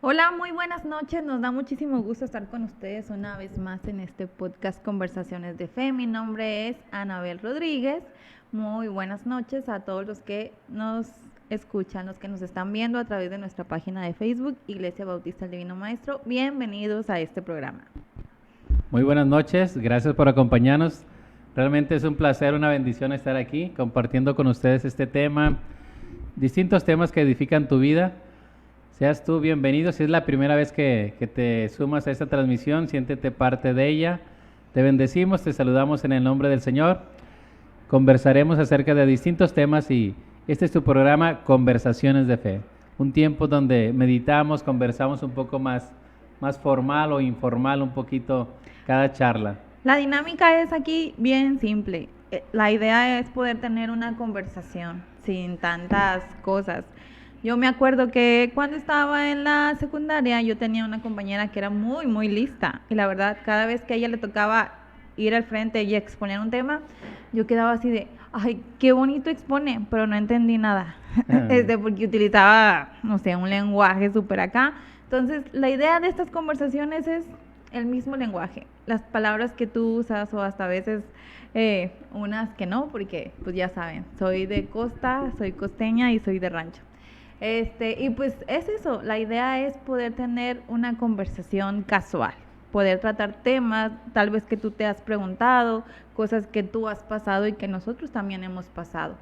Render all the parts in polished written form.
Hola, muy buenas noches. Nos da muchísimo gusto estar con ustedes una vez más en este podcast Conversaciones de Fe. Mi nombre es Anabel Rodríguez. Muy buenas noches a todos los que nos escuchan, los que nos están viendo a través de nuestra página de Facebook, Iglesia Bautista del Divino Maestro. Bienvenidos a este programa. Muy buenas noches, gracias por acompañarnos. Realmente es un placer, una bendición estar aquí compartiendo con ustedes este tema, distintos temas que edifican tu vida. Seas tú bienvenido. Si es la primera vez que te sumas a esta transmisión, siéntete parte de ella. Te bendecimos, te saludamos en el nombre del Señor. Conversaremos acerca de distintos temas y este es tu programa Conversaciones de Fe. Un tiempo donde meditamos, conversamos un poco más formal o informal, un poquito cada charla. La dinámica es aquí bien simple. La idea es poder tener una conversación sin tantas cosas. Yo me acuerdo que cuando estaba en la secundaria yo tenía una compañera que era muy lista y la verdad cada vez que a ella le tocaba ir al frente y exponer un tema, yo quedaba así de, ay, qué bonito expone, pero no entendí nada, porque utilizaba, no sé, un lenguaje súper acá. Entonces la idea de estas conversaciones es el mismo lenguaje, las palabras que tú usas o hasta a veces unas que no, porque pues ya saben, soy de costa, soy costeña y soy de rancho. Y pues es eso, la idea es poder tener una conversación casual, poder tratar temas tal vez que tú te has preguntado, cosas que tú has pasado y que nosotros también hemos pasado.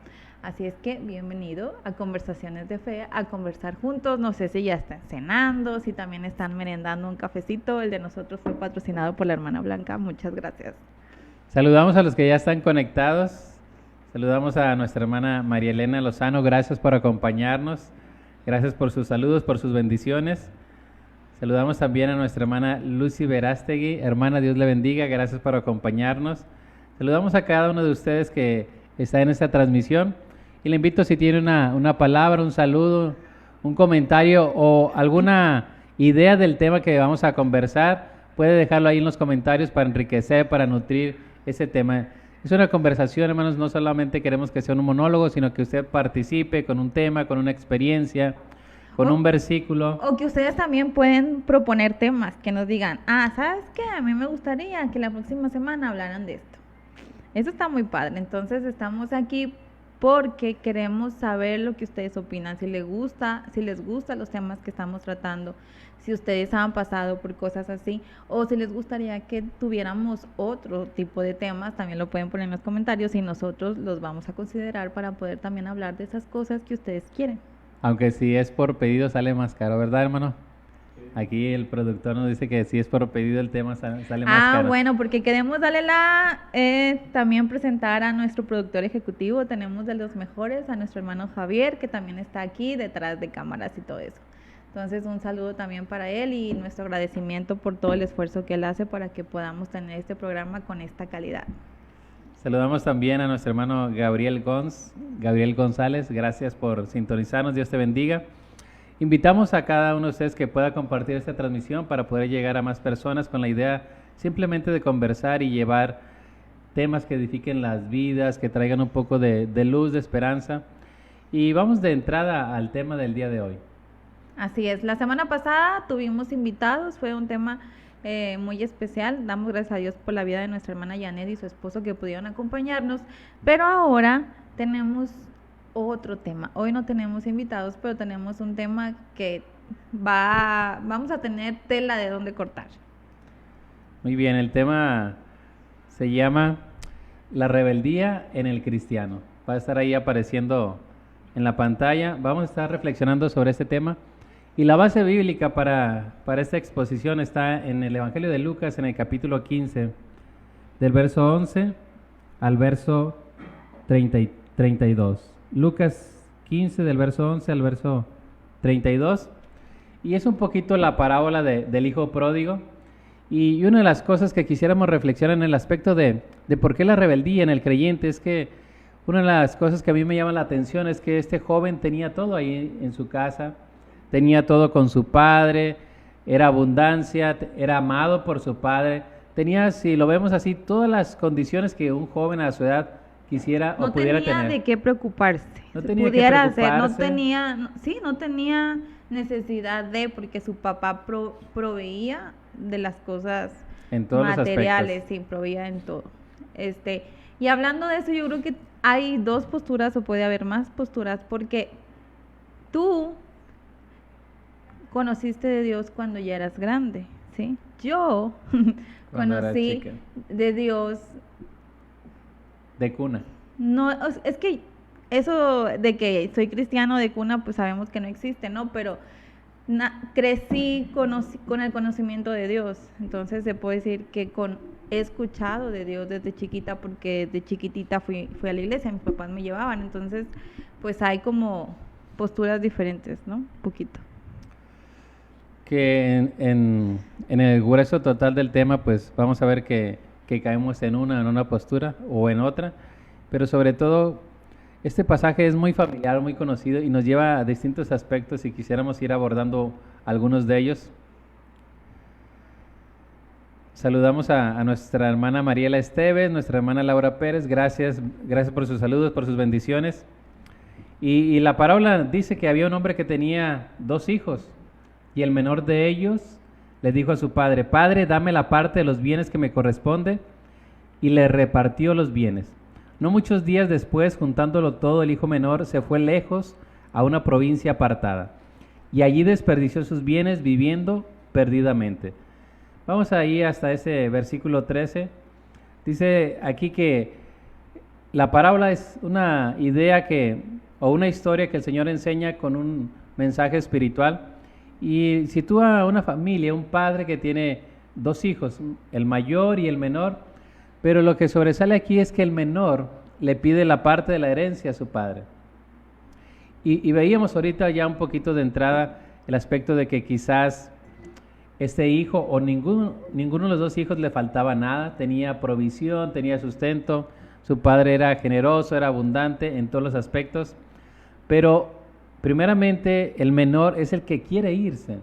Así es que bienvenido a Conversaciones de Fe, a conversar juntos. No sé si ya están cenando, si también están merendando un cafecito. El de nosotros fue patrocinado por la hermana Blanca. Muchas gracias. Saludamos a los que ya están conectados. Saludamos a nuestra hermana María Elena Lozano. Gracias por acompañarnos. Gracias por sus saludos, por sus bendiciones. Saludamos también a nuestra hermana Lucy Verástegui. Hermana, Dios le bendiga. Gracias por acompañarnos. Saludamos a cada uno de ustedes que está en esta transmisión. Y le invito, si tiene una palabra, un saludo, un comentario o alguna idea del tema que vamos a conversar, puede dejarlo ahí en los comentarios para enriquecer, para nutrir ese tema. Es una conversación, hermanos, no solamente queremos que sea un monólogo, sino que usted participe con un tema, con una experiencia, con un versículo. O que ustedes también pueden proponer temas, que nos digan, ¿sabes qué? A mí me gustaría que la próxima semana hablaran de esto. Eso está muy padre. Entonces estamos aquí porque queremos saber lo que ustedes opinan, si les gusta los temas que estamos tratando, si ustedes han pasado por cosas así, o si les gustaría que tuviéramos otro tipo de temas, también lo pueden poner en los comentarios y nosotros los vamos a considerar para poder también hablar de esas cosas que ustedes quieren. Aunque si es por pedido sale más caro, ¿verdad, hermano? Aquí el productor nos dice que si es por pedido el tema sale más caro. Bueno, porque queremos darle también presentar a nuestro productor ejecutivo. Tenemos de los mejores, a nuestro hermano Javier, que también está aquí detrás de cámaras y todo eso. Entonces un saludo también para él y nuestro agradecimiento por todo el esfuerzo que él hace para que podamos tener este programa con esta calidad. Saludamos también a nuestro hermano Gabriel González. Gracias por sintonizarnos, Dios te bendiga. Invitamos a cada uno de ustedes que pueda compartir esta transmisión para poder llegar a más personas con la idea simplemente de conversar y llevar temas que edifiquen las vidas, que traigan un poco de luz, de esperanza. Y vamos de entrada al tema del día de hoy. Así es, la semana pasada tuvimos invitados, fue un tema muy especial. Damos gracias a Dios por la vida de nuestra hermana Janet y su esposo que pudieron acompañarnos, pero ahora tenemos otro tema. Hoy no tenemos invitados, pero tenemos un tema que vamos a tener tela de dónde cortar. Muy bien, el tema se llama La rebeldía en el cristiano. Va a estar ahí apareciendo en la pantalla. Vamos a estar reflexionando sobre este tema. Y la base bíblica para esta exposición está en el Evangelio de Lucas, en el capítulo 15, del verso 11 al verso 32. Lucas 15, del verso 11 al verso 32. Y es un poquito la parábola del hijo pródigo. Y una de las cosas que quisiéramos reflexionar en el aspecto de por qué la rebeldía en el creyente es que una de las cosas que a mí me llama la atención es que este joven tenía todo ahí en su casa, tenía todo con su padre, era abundancia, era amado por su padre, tenía, si lo vemos así, todas las condiciones que un joven a su edad quisiera o pudiera tener. No tenía de qué preocuparse. No tenía que preocuparse. no tenía necesidad de, porque su papá proveía de las cosas En todos los materiales, aspectos. sí, proveía en todo. Y hablando de eso, yo creo que hay dos posturas o puede haber más posturas, porque tú conociste de Dios cuando ya eras grande, ¿sí? Yo Cuando era conocí chica. de Dios, De cuna. no, es que eso de que soy cristiano de cuna, pues sabemos que no existe, ¿no? Pero crecí con el conocimiento de Dios, entonces se puede decir que he escuchado de Dios desde chiquita, porque de chiquitita fui a la iglesia, mis papás me llevaban, entonces pues hay como posturas diferentes, ¿no? Un poquito. Que en el grueso total del tema, pues vamos a ver que caemos en una postura o en otra, pero sobre todo este pasaje es muy familiar, muy conocido y nos lleva a distintos aspectos y quisiéramos ir abordando algunos de ellos. Saludamos a nuestra hermana Mariela Esteves, nuestra hermana Laura Pérez, gracias por sus saludos, por sus bendiciones. Y la parábola dice que había un hombre que tenía 2 hijos. Y el menor de ellos le dijo a su padre: Padre, dame la parte de los bienes que me corresponde. Y le repartió los bienes. No muchos días después, juntándolo todo, el hijo menor se fue lejos a una provincia apartada. Y allí desperdició sus bienes viviendo perdidamente. Vamos ahí hasta ese versículo 13. Dice aquí que la parábola es una idea o una historia que el Señor enseña con un mensaje espiritual. Y sitúa a una familia, un padre que tiene 2 hijos, el mayor y el menor, pero lo que sobresale aquí es que el menor le pide la parte de la herencia a su padre. Y veíamos ahorita ya un poquito de entrada el aspecto de que quizás este hijo o ninguno de los 2 hijos le faltaba nada, tenía provisión, tenía sustento, su padre era generoso, era abundante en todos los aspectos, pero primeramente, el menor es el que quiere irse.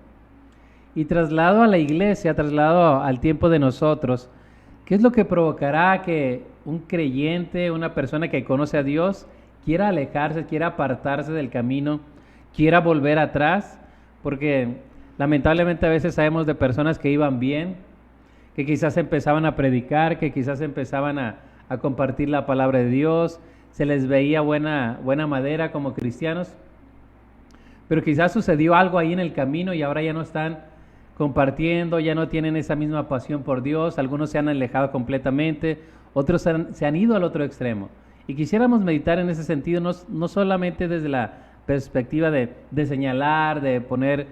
Y trasladado a la iglesia, trasladado al tiempo de nosotros, ¿qué es lo que provocará que un creyente, una persona que conoce a Dios, quiera alejarse, quiera apartarse del camino, quiera volver atrás? Porque lamentablemente a veces sabemos de personas que iban bien, que quizás empezaban a predicar, que quizás empezaban a compartir la palabra de Dios, se les veía buena madera como cristianos, pero quizás sucedió algo ahí en el camino y ahora ya no están compartiendo, ya no tienen esa misma pasión por Dios, algunos se han alejado completamente, otros se han ido al otro extremo. Y quisiéramos meditar en ese sentido, no solamente desde la perspectiva de señalar, de poner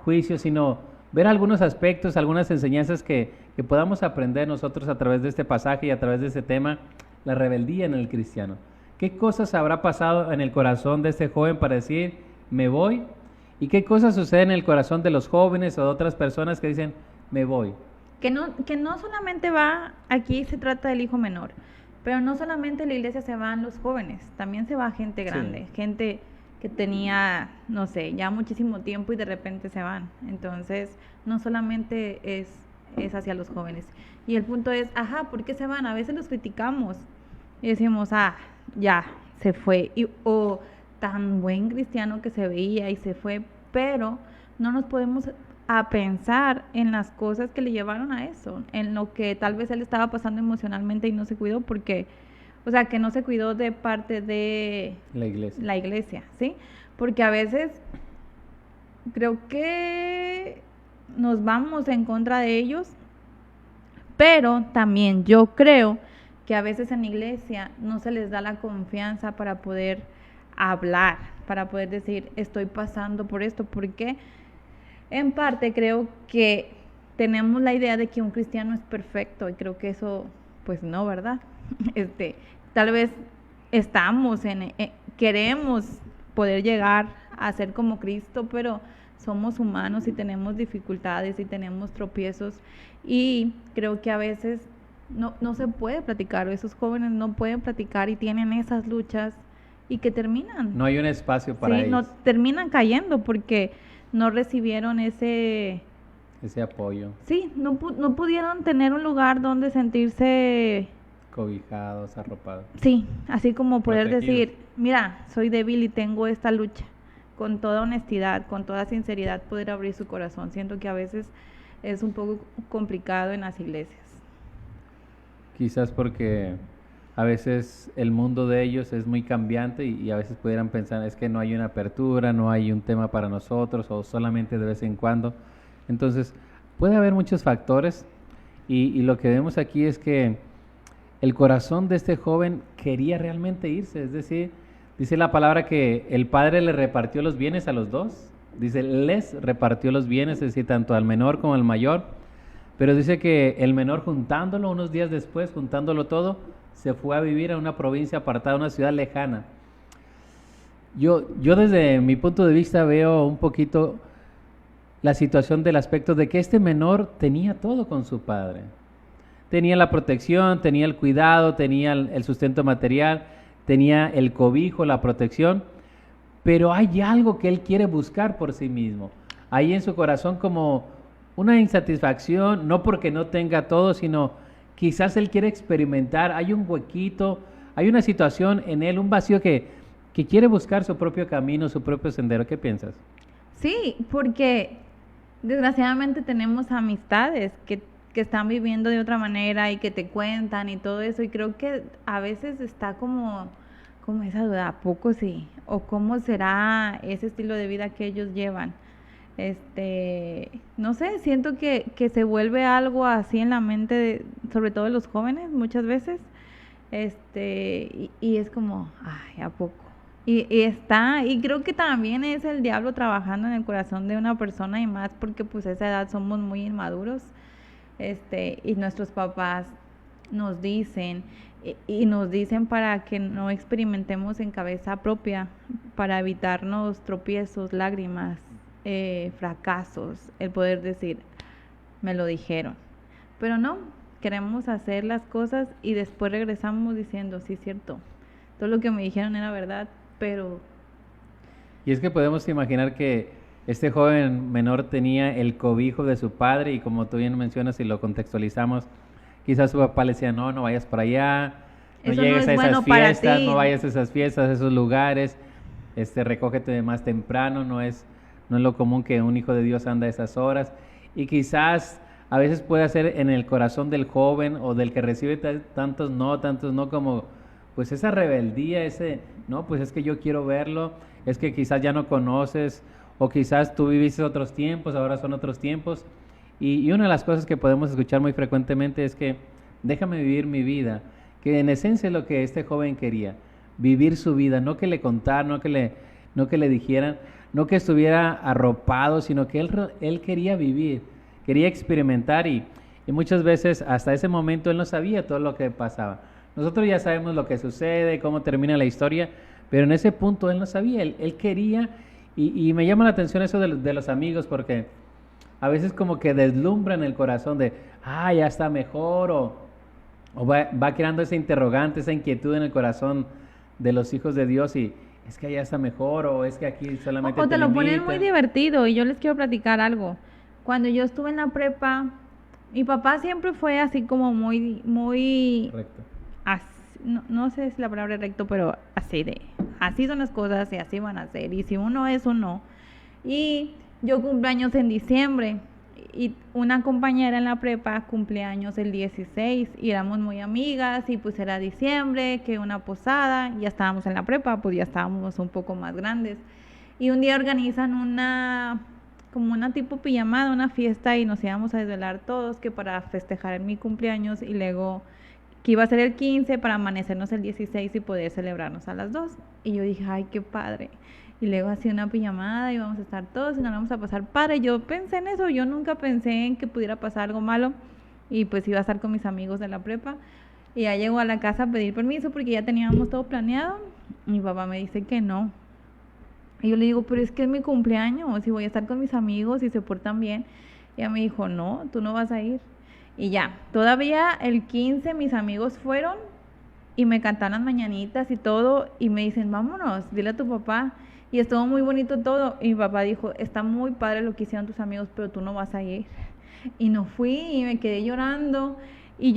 juicios, sino ver algunos aspectos, algunas enseñanzas que podamos aprender nosotros a través de este pasaje y a través de este tema, la rebeldía en el cristiano. ¿Qué cosas habrá pasado en el corazón de este joven para decir: me voy? ¿Y qué cosas suceden en el corazón de los jóvenes o de otras personas que dicen: me voy? Que no solamente aquí se trata del hijo menor, pero no solamente en la iglesia se van los jóvenes, también se va gente grande, sí. Gente que tenía, no sé, ya muchísimo tiempo y de repente se van. Entonces, no solamente es hacia los jóvenes. Y el punto es, ¿por qué se van? A veces los criticamos y decimos: ya, se fue. O tan buen cristiano que se veía y se fue, pero no nos podemos pensar en las cosas que le llevaron a eso, en lo que tal vez él estaba pasando emocionalmente y no se cuidó porque, que no se cuidó de parte de la iglesia, ¿sí? Porque a veces creo que nos vamos en contra de ellos, pero también yo creo que a veces en la iglesia no se les da la confianza para poder hablar, para poder decir: estoy pasando por esto, porque en parte creo que tenemos la idea de que un cristiano es perfecto y creo que eso, pues no, ¿verdad? Tal vez queremos poder llegar a ser como Cristo, pero somos humanos y tenemos dificultades y tenemos tropiezos, y creo que a veces no se puede platicar, esos jóvenes no pueden platicar y tienen esas luchas y que terminan. No hay un espacio para ellos. No, terminan cayendo porque no recibieron ese apoyo. Sí, no pudieron tener un lugar donde sentirse cobijados, arropados. Sí, así como poder decir: mira, soy débil y tengo esta lucha con toda honestidad, con toda sinceridad poder abrir su corazón. Siento que a veces es un poco complicado en las iglesias. Quizás porque a veces el mundo de ellos es muy cambiante y a veces pudieran pensar es que no hay una apertura, no hay un tema para nosotros o solamente de vez en cuando. Entonces puede haber muchos factores y lo que vemos aquí es que el corazón de este joven quería realmente irse, es decir, dice la palabra que el padre le repartió los bienes a los dos, dice les repartió los bienes, es decir, tanto al menor como al mayor, pero dice que el menor juntándolo unos días después, juntándolo todo, se fue a vivir a una provincia apartada, una ciudad lejana. Yo desde mi punto de vista veo un poquito la situación del aspecto de que este menor tenía todo con su padre. Tenía la protección, tenía el cuidado, tenía el sustento material, tenía el cobijo, la protección, pero hay algo que él quiere buscar por sí mismo. Hay en su corazón como una insatisfacción, no porque no tenga todo, sino quizás él quiere experimentar, hay un huequito, hay una situación en él, un vacío que quiere buscar su propio camino, su propio sendero. ¿Qué piensas? Sí, porque desgraciadamente tenemos amistades que están viviendo de otra manera y que te cuentan y todo eso, y creo que a veces está como esa duda, ¿a poco sí? ¿O cómo será ese estilo de vida que ellos llevan? No sé, siento que se vuelve algo así en la mente, sobre todo de los jóvenes muchas veces, y es como, ay, ¿a poco? Y creo que también es el diablo trabajando en el corazón de una persona, y más porque pues a esa edad somos muy inmaduros, y nuestros papás nos dicen, y nos dicen para que no experimentemos en cabeza propia, para evitarnos tropiezos, lágrimas, fracasos, el poder decir, me lo dijeron. Pero no, queremos hacer las cosas y después regresamos diciendo, sí, cierto, todo lo que me dijeron era verdad, pero... Y es que podemos imaginar que este joven menor tenía el cobijo de su padre y como tú bien mencionas y lo contextualizamos, quizás su papá le decía, no vayas para allá, no eso llegues no es a esas bueno fiestas, no para ti. vayas a esas fiestas, a esos lugares, recógete más temprano, no es lo común que un hijo de Dios anda a esas horas. Y quizás a veces puede ser en el corazón del joven o del que recibe tantos no, como pues esa rebeldía, no, pues es que yo quiero verlo, es que quizás ya no conoces, o quizás tú viviste otros tiempos, ahora son otros tiempos. Y una de las cosas que podemos escuchar muy frecuentemente es que déjame vivir mi vida, que en esencia es lo que este joven quería, vivir su vida, no que le contaran, no que le dijeran, no que estuviera arropado, sino que él quería vivir, quería experimentar y muchas veces hasta ese momento él no sabía todo lo que pasaba. Nosotros ya sabemos lo que sucede, cómo termina la historia, pero en ese punto él no sabía, él quería, y me llama la atención eso de los amigos, porque a veces como que deslumbran el corazón de, ya está mejor, o va creando esa interrogante, esa inquietud en el corazón de los hijos de Dios y es que allá está mejor o es que aquí solamente O te lo ponen limitan. muy divertido, y yo les quiero platicar algo. Cuando yo estuve en la prepa, mi papá siempre fue así como muy Correcto. no sé si la palabra es recto, pero así son las cosas y así van a ser, y si uno es o no. Y yo cumpleaños en diciembre, y una compañera en la prepa cumpleaños el 16 y éramos muy amigas, y pues era diciembre, que una posada, ya estábamos en la prepa, pues ya estábamos un poco más grandes, y un día organizan como una tipo pijamada, una fiesta, y nos íbamos a desvelar todos que para festejar mi cumpleaños, y luego que iba a ser el 15 para amanecernos el 16 y poder celebrarnos a las 2. Y yo dije, ay, qué padre. Y luego hacía una pijamada y vamos a estar todos y nos vamos a pasar padre. Yo pensé en eso, yo nunca pensé en que pudiera pasar algo malo, y pues iba a estar con mis amigos de la prepa. Y ya llego a la casa a pedir permiso porque ya teníamos todo planeado. Mi papá me dice que no. Y yo le digo, pero es que es mi cumpleaños y voy a estar con mis amigos y se portan bien. Y ella me dijo, no, tú no vas a ir. Y ya, todavía el 15 mis amigos fueron y me cantaron las mañanitas y todo, y me dicen, vámonos, dile a tu papá. Y estuvo muy bonito todo, y mi papá dijo, está muy padre lo que hicieron tus amigos, pero tú no vas a ir. Y no fui, y me quedé llorando, Y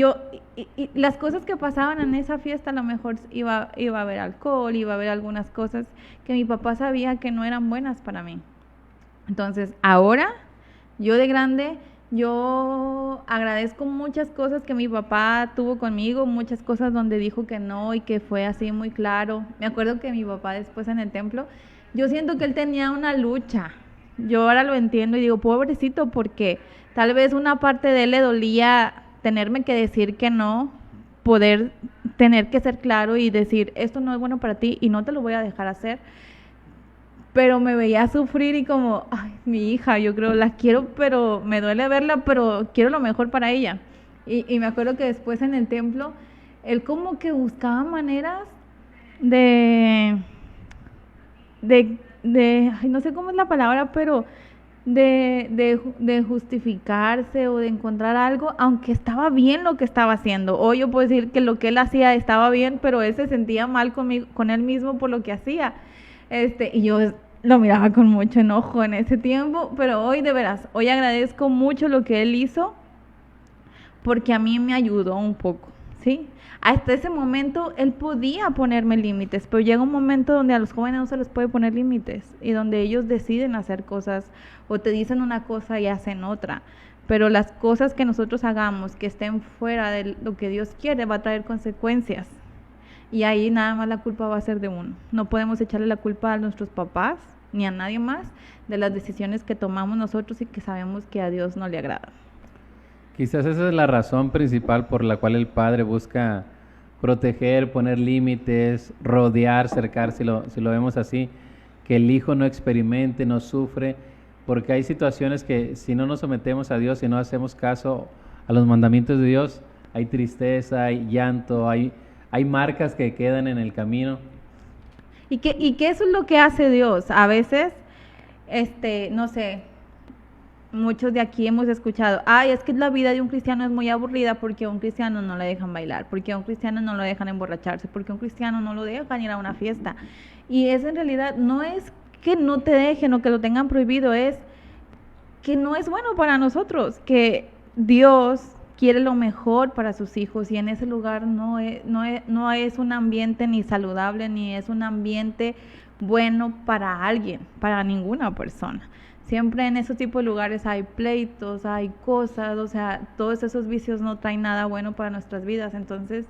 las cosas que pasaban en esa fiesta, a lo mejor iba a haber alcohol, iba a haber algunas cosas que mi papá sabía que no eran buenas para mí. Entonces, ahora, yo de grande, yo agradezco muchas cosas que mi papá tuvo conmigo, muchas cosas donde dijo que no y que fue así muy claro. Me acuerdo que mi papá después en el templo, yo siento que él tenía una lucha. Yo ahora lo entiendo y digo, pobrecito, porque tal vez una parte de él le dolía tenerme que decir que no, poder tener que ser claro y decir, esto no es bueno para ti y no te lo voy a dejar hacer. Pero me veía sufrir y como, ay, mi hija, yo creo, la quiero, pero me duele verla, pero quiero lo mejor para ella. Y me acuerdo que después en el templo, él como que buscaba maneras de, ay, no sé cómo es la palabra, pero de justificarse o de encontrar algo, aunque estaba bien lo que estaba haciendo. O yo puedo decir que lo que él hacía estaba bien, pero él se sentía mal conmigo, con él mismo por lo que hacía. Y yo lo miraba con mucho enojo en ese tiempo, pero hoy de veras, hoy agradezco mucho lo que él hizo, porque a mí me ayudó un poco, ¿sí? Hasta ese momento él podía ponerme límites, pero llega un momento donde a los jóvenes no se les puede poner límites y donde ellos deciden hacer cosas o te dicen una cosa y hacen otra. Pero las cosas que nosotros hagamos que estén fuera de lo que Dios quiere va a traer consecuencias. Y ahí nada más la culpa va a ser de uno. No podemos echarle la culpa a nuestros papás ni a nadie más de las decisiones que tomamos nosotros y que sabemos que a Dios no le agrada. Quizás esa es la razón principal por la cual el padre busca proteger, poner límites, rodear, cercar, si lo vemos así, que el hijo no experimente, no sufre, porque hay situaciones que si no nos sometemos a Dios, si no hacemos caso a los mandamientos de Dios, hay tristeza, hay llanto, hay marcas que quedan en el camino. Y que eso es lo que hace Dios. A veces, no sé, muchos de aquí hemos escuchado, ay, es que la vida de un cristiano es muy aburrida porque a un cristiano no le dejan bailar, porque a un cristiano no lo dejan emborracharse, porque a un cristiano no lo dejan ir a una fiesta. Y eso en realidad no es que no te dejen o que lo tengan prohibido, es que no es bueno para nosotros, que Dios quiere lo mejor para sus hijos y en ese lugar no es un ambiente ni saludable ni es un ambiente bueno para alguien, para ninguna persona. Siempre en esos tipos de lugares hay pleitos, hay cosas, o sea, todos esos vicios no traen nada bueno para nuestras vidas. Entonces,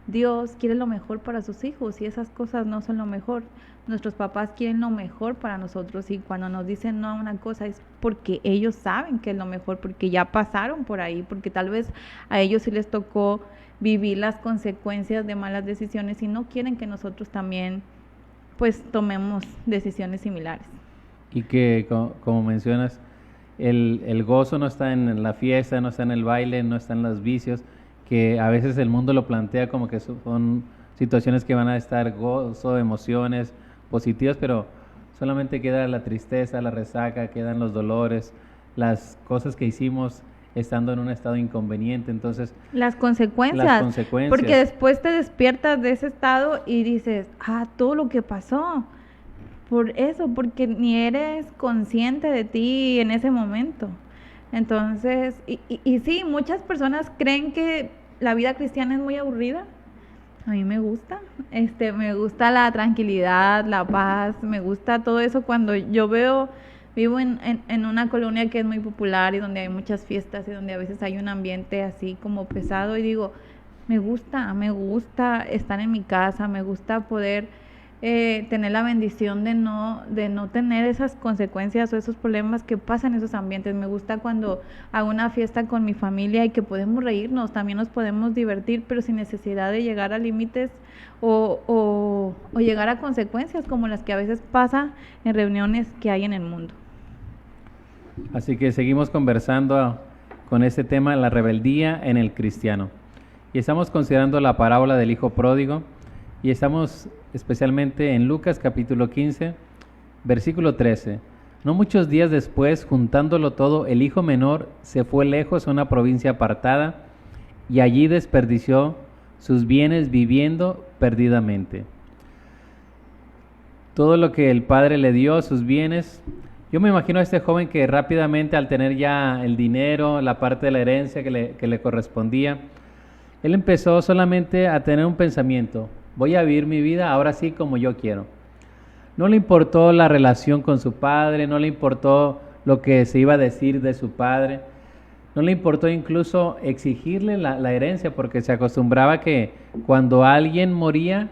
Dios quiere lo mejor para sus hijos y esas cosas no son lo mejor. Nuestros papás quieren lo mejor para nosotros y cuando nos dicen no a una cosa es porque ellos saben que es lo mejor, porque ya pasaron por ahí, porque tal vez a ellos sí les tocó vivir las consecuencias de malas decisiones y no quieren que nosotros también pues tomemos decisiones similares. Y que, como mencionas, el gozo no está en la fiesta, no está en el baile, no está en los vicios, que a veces el mundo lo plantea como que son situaciones que van a estar gozo, emociones positivas, pero solamente queda la tristeza, la resaca, quedan los dolores, las cosas que hicimos estando en un estado inconveniente. Entonces, las consecuencias, porque después te despiertas de ese estado y dices, todo lo que pasó, por eso, porque ni eres consciente de ti en ese momento. Entonces, y sí, muchas personas creen que la vida cristiana es muy aburrida. A mí me gusta, me gusta la tranquilidad, la paz, me gusta todo eso cuando yo vivo en una colonia que es muy popular y donde hay muchas fiestas y donde a veces hay un ambiente así como pesado y digo, me gusta estar en mi casa, me gusta poder tener la bendición de no tener esas consecuencias o esos problemas que pasan en esos ambientes. Me gusta cuando hago una fiesta con mi familia y que podemos reírnos, también nos podemos divertir, pero sin necesidad de llegar a límites o llegar a consecuencias como las que a veces pasa en reuniones que hay en el mundo. Así que seguimos conversando con este tema, la rebeldía en el cristiano. Y estamos considerando la parábola del hijo pródigo y estamos especialmente en Lucas capítulo 15, versículo 13. No muchos días después, juntándolo todo, el hijo menor se fue lejos a una provincia apartada y allí desperdició sus bienes viviendo perdidamente. Todo lo que el padre le dio, sus bienes. Yo me imagino a este joven que rápidamente al tener ya el dinero, la parte de la herencia que le correspondía, Él empezó solamente a tener un pensamiento, voy a vivir mi vida ahora sí como yo quiero. No le importó la relación con su padre, no le importó lo que se iba a decir de su padre, no le importó incluso exigirle la herencia, porque se acostumbraba que cuando alguien moría,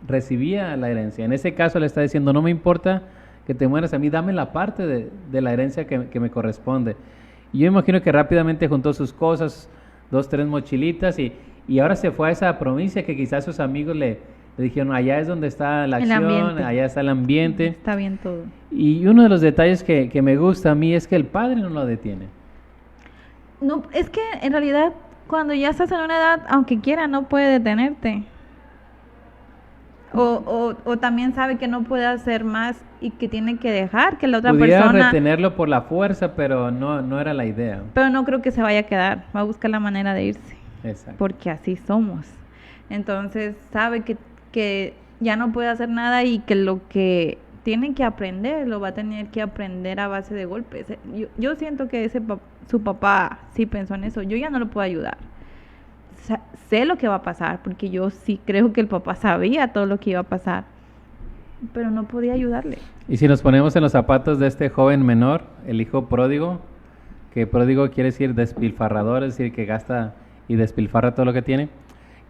recibía la herencia. En ese caso le está diciendo, no me importa que te mueras a mí, dame la parte de la herencia que me corresponde. Y yo imagino que rápidamente juntó sus cosas, 2, 3 mochilitas, y ahora se fue a esa provincia que quizás sus amigos le dijeron, allá es donde está la acción, allá está el ambiente. Está bien todo. Y uno de los detalles que me gusta a mí es que el padre no lo detiene. No, es que en realidad cuando ya estás en una edad, aunque quiera, no puede detenerte. O también sabe que no puede hacer más y que tiene que dejar que la otra Pudiera persona... retenerlo por la fuerza, pero no era la idea. Pero no creo que se vaya a quedar, va a buscar la manera de irse. Exacto. Porque así somos. Entonces sabe que ya no puede hacer nada y que lo que tiene que aprender lo va a tener que aprender a base de golpes. Yo siento que su papá sí pensó en eso. Yo ya no lo puedo ayudar. Sé lo que va a pasar, porque yo sí creo que el papá sabía todo lo que iba a pasar, pero no podía ayudarle. Y si nos ponemos en los zapatos de este joven menor, el hijo pródigo, que pródigo quiere decir despilfarrador, es decir, que gasta y despilfarra todo lo que tiene,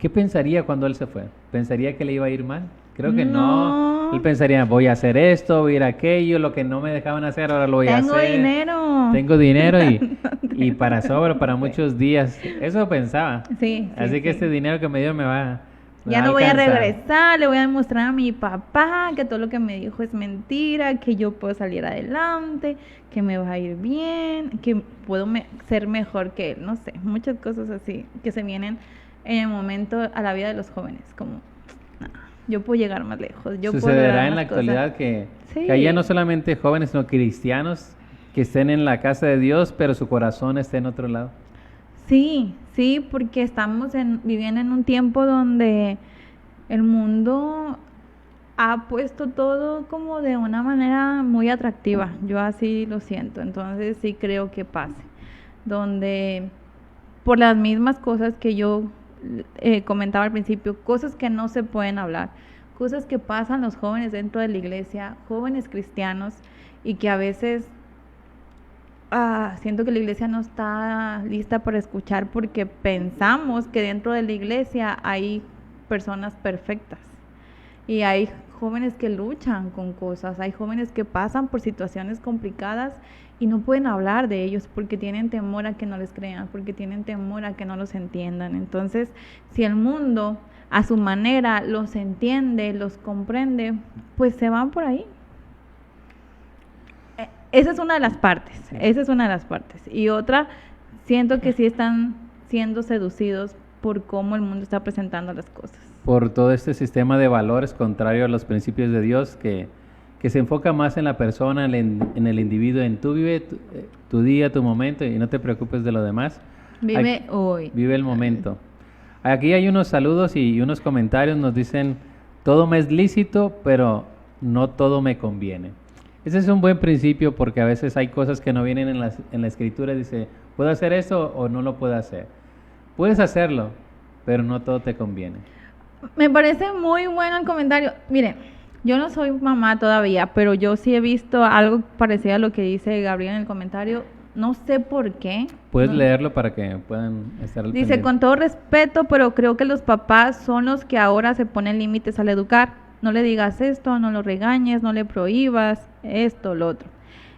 ¿qué pensaría cuando él se fue? ¿Pensaría que le iba a ir mal? Creo que no. Él pensaría, voy a hacer esto, voy a ir a aquello, lo que no me dejaban hacer, ahora lo voy a hacer. Tengo dinero y para sobra, para muchos días. Eso pensaba. Sí. Así que este dinero que me dio me va ya no voy a regresar, le voy a demostrar a mi papá que todo lo que me dijo es mentira, que yo puedo salir adelante, que me va a ir bien, que puedo ser mejor que él, no sé, muchas cosas así que se vienen en el momento a la vida de los jóvenes, como yo puedo llegar más lejos. Sucederá en la actualidad que haya no solamente jóvenes, sino cristianos que estén en la casa de Dios, pero su corazón esté en otro lado. Sí, porque estamos viviendo en un tiempo donde el mundo ha puesto todo como de una manera muy atractiva. Yo así lo siento. Entonces sí creo que pase. Donde por las mismas cosas que yo comentaba al principio, cosas que no se pueden hablar, cosas que pasan los jóvenes dentro de la iglesia, jóvenes cristianos, y que a veces siento que la iglesia no está lista para escuchar porque pensamos que dentro de la iglesia hay personas perfectas y hay jóvenes que luchan con cosas, hay jóvenes que pasan por situaciones complicadas y no pueden hablar de ellos porque tienen temor a que no les crean, porque tienen temor a que no los entiendan. Entonces, si el mundo a su manera los entiende, los comprende, pues se van por ahí. Esa es una de las partes, Y otra, siento que sí están siendo seducidos por cómo el mundo está presentando las cosas. Por todo este sistema de valores contrario a los principios de Dios que se enfoca más en la persona, en el individuo, en tú vive tu día, tu momento y no te preocupes de lo demás. Vive hoy. Vive el momento. Aquí hay unos saludos y unos comentarios, nos dicen, todo me es lícito, pero no todo me conviene. Ese es un buen principio porque a veces hay cosas que no vienen en la escritura. Dice, ¿puedo hacer eso o no lo puedo hacer? Puedes hacerlo, pero no todo te conviene. Me parece muy bueno el comentario. Miren, yo no soy mamá todavía, pero yo sí he visto algo parecido a lo que dice Gabriel en el comentario. No sé por qué. Puedes leerlo para que puedan estar al Dice, pendiente. con todo respeto, pero creo que los papás son los que ahora se ponen límites al educar. No le digas esto, no lo regañes, no le prohíbas esto, lo otro.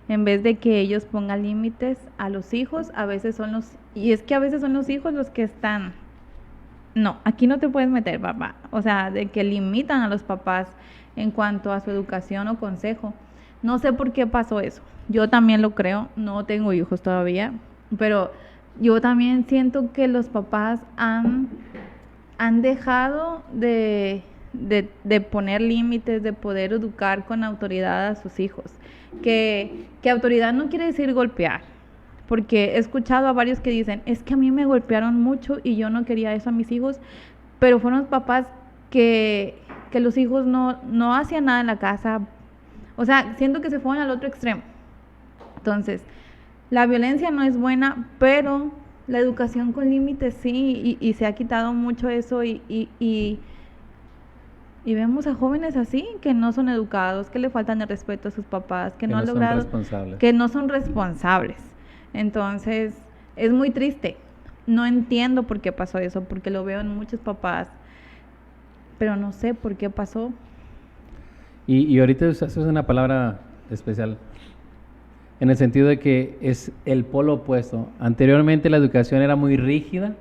En vez de que ellos pongan límites a los hijos, a veces son los hijos los que están, no, aquí no te puedes meter, papá. O sea, de que limitan a los papás en cuanto a su educación o consejo. No sé por qué pasó eso. Yo también lo creo, no tengo hijos todavía, pero yo también siento que los papás han dejado de poner límites, de poder educar con autoridad a sus hijos. Que autoridad no quiere decir golpear, porque he escuchado a varios que dicen, es que a mí me golpearon mucho y yo no quería eso a mis hijos, pero fueron los papás que los hijos no hacían nada en la casa. O sea, siento que se fueron al otro extremo. Entonces, la violencia no es buena, pero La educación con límites, sí, y se ha quitado mucho eso y vemos a jóvenes así, que no son educados, que le faltan el respeto a sus papás, que no han son logrado, responsables. que no son responsables. Entonces, es muy triste. No entiendo por qué pasó eso, porque lo veo en muchos papás, pero no sé por qué pasó. Y ahorita usas una palabra especial, en el sentido de que es el polo opuesto. Anteriormente la educación era muy rígida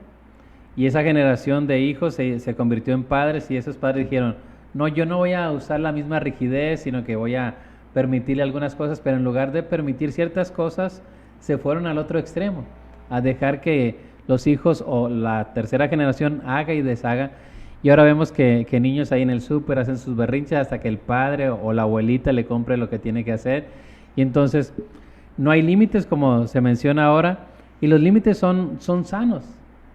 y esa generación de hijos se convirtió en padres y esos padres dijeron, no, yo no voy a usar la misma rigidez, sino que voy a permitirle algunas cosas, pero en lugar de permitir ciertas cosas, se fueron al otro extremo, a dejar que los hijos o la tercera generación haga y deshaga. Y ahora vemos que niños ahí en el súper hacen sus berrinches hasta que el padre o la abuelita le compre lo que tiene que hacer. Y entonces no hay límites como se menciona ahora, y los límites son sanos.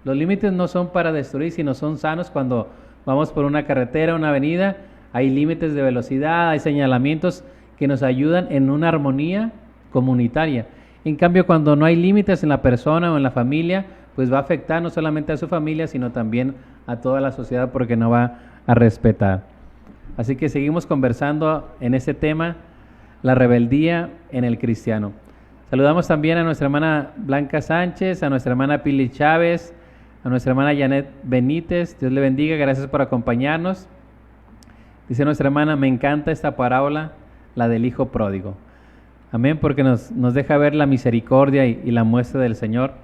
Los límites no son para destruir, sino son sanos. Cuando vamos por una carretera, una avenida, hay límites de velocidad, hay señalamientos que nos ayudan en una armonía comunitaria. En cambio, cuando no hay límites en la persona o en la familia, pues va a afectar no solamente a su familia, sino también a toda la sociedad porque no va a respetar. Así que seguimos conversando en este tema, la rebeldía en el cristiano. Saludamos también a nuestra hermana Blanca Sánchez, a nuestra hermana Pili Chávez, a nuestra hermana Janet Benítez. Dios le bendiga, gracias por acompañarnos. Dice nuestra hermana, me encanta esta parábola, la del hijo pródigo. Amén, porque nos deja ver la misericordia y la muestra del Señor.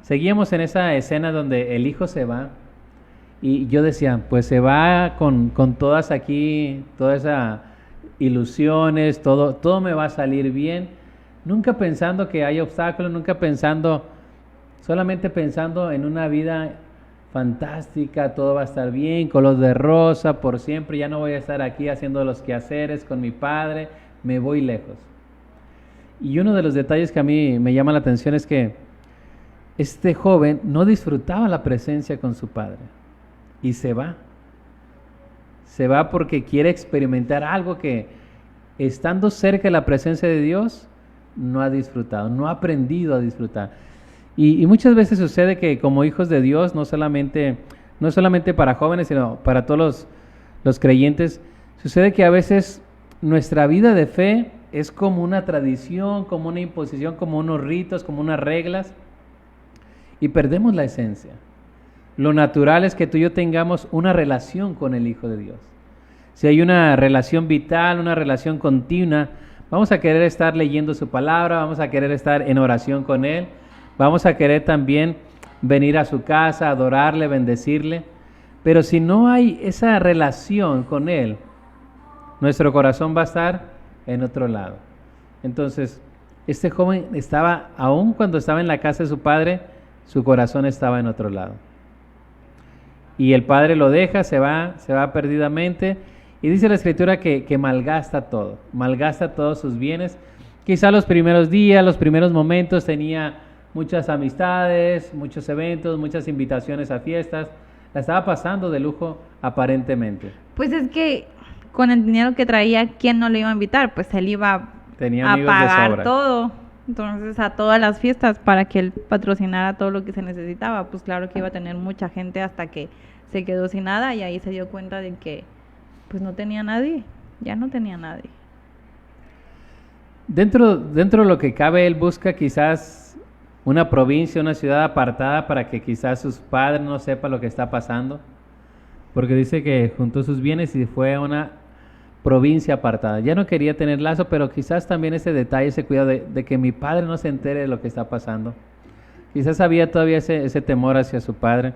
Seguíamos en esa escena donde el hijo se va y yo decía, pues se va con todas aquí, todas esas ilusiones, todo me va a salir bien, nunca pensando que hay obstáculos, nunca solamente pensando en una vida fantástica, todo va a estar bien, color de rosa, por siempre, ya no voy a estar aquí haciendo los quehaceres con mi padre, me voy lejos. Y uno de los detalles que a mí me llama la atención es que este joven no disfrutaba la presencia con su padre y se va. Se va porque quiere experimentar algo que, estando cerca de la presencia de Dios, no ha disfrutado, no ha aprendido a disfrutar. Y muchas veces sucede que como hijos de Dios, no solamente para jóvenes, sino para todos los creyentes, sucede que a veces nuestra vida de fe es como una tradición, como una imposición, como unos ritos, como unas reglas, y perdemos la esencia. Lo natural es que tú y yo tengamos una relación con el Hijo de Dios. Si hay una relación vital, una relación continua, vamos a querer estar leyendo su palabra, vamos a querer estar en oración con Él, vamos a querer también venir a su casa, adorarle, bendecirle, pero si no hay esa relación con Él, nuestro corazón va a estar en otro lado. Entonces, este joven estaba, aun cuando estaba en la casa de su padre, su corazón estaba en otro lado. Y el padre lo deja, se va perdidamente, y dice la escritura que malgasta todos sus bienes. Quizá los primeros días, los primeros momentos tenía muchas amistades, muchos eventos, muchas invitaciones a fiestas, la estaba pasando de lujo aparentemente. Pues es que con el dinero que traía, ¿quién no le iba a invitar? Pues él iba a pagar todo. Entonces, a todas las fiestas para que él patrocinara todo lo que se necesitaba. Pues claro que iba a tener mucha gente hasta que se quedó sin nada y ahí se dio cuenta de que pues no tenía nadie, ya no tenía nadie. Dentro de lo que cabe, él busca quizás una provincia, una ciudad apartada para que quizás sus padres no sepan lo que está pasando. Porque dice que juntó sus bienes y fue a una provincia apartada. Ya no quería tener lazo, pero quizás también ese detalle, ese cuidado de que mi padre no se entere de lo que está pasando. Quizás había todavía ese temor hacia su padre.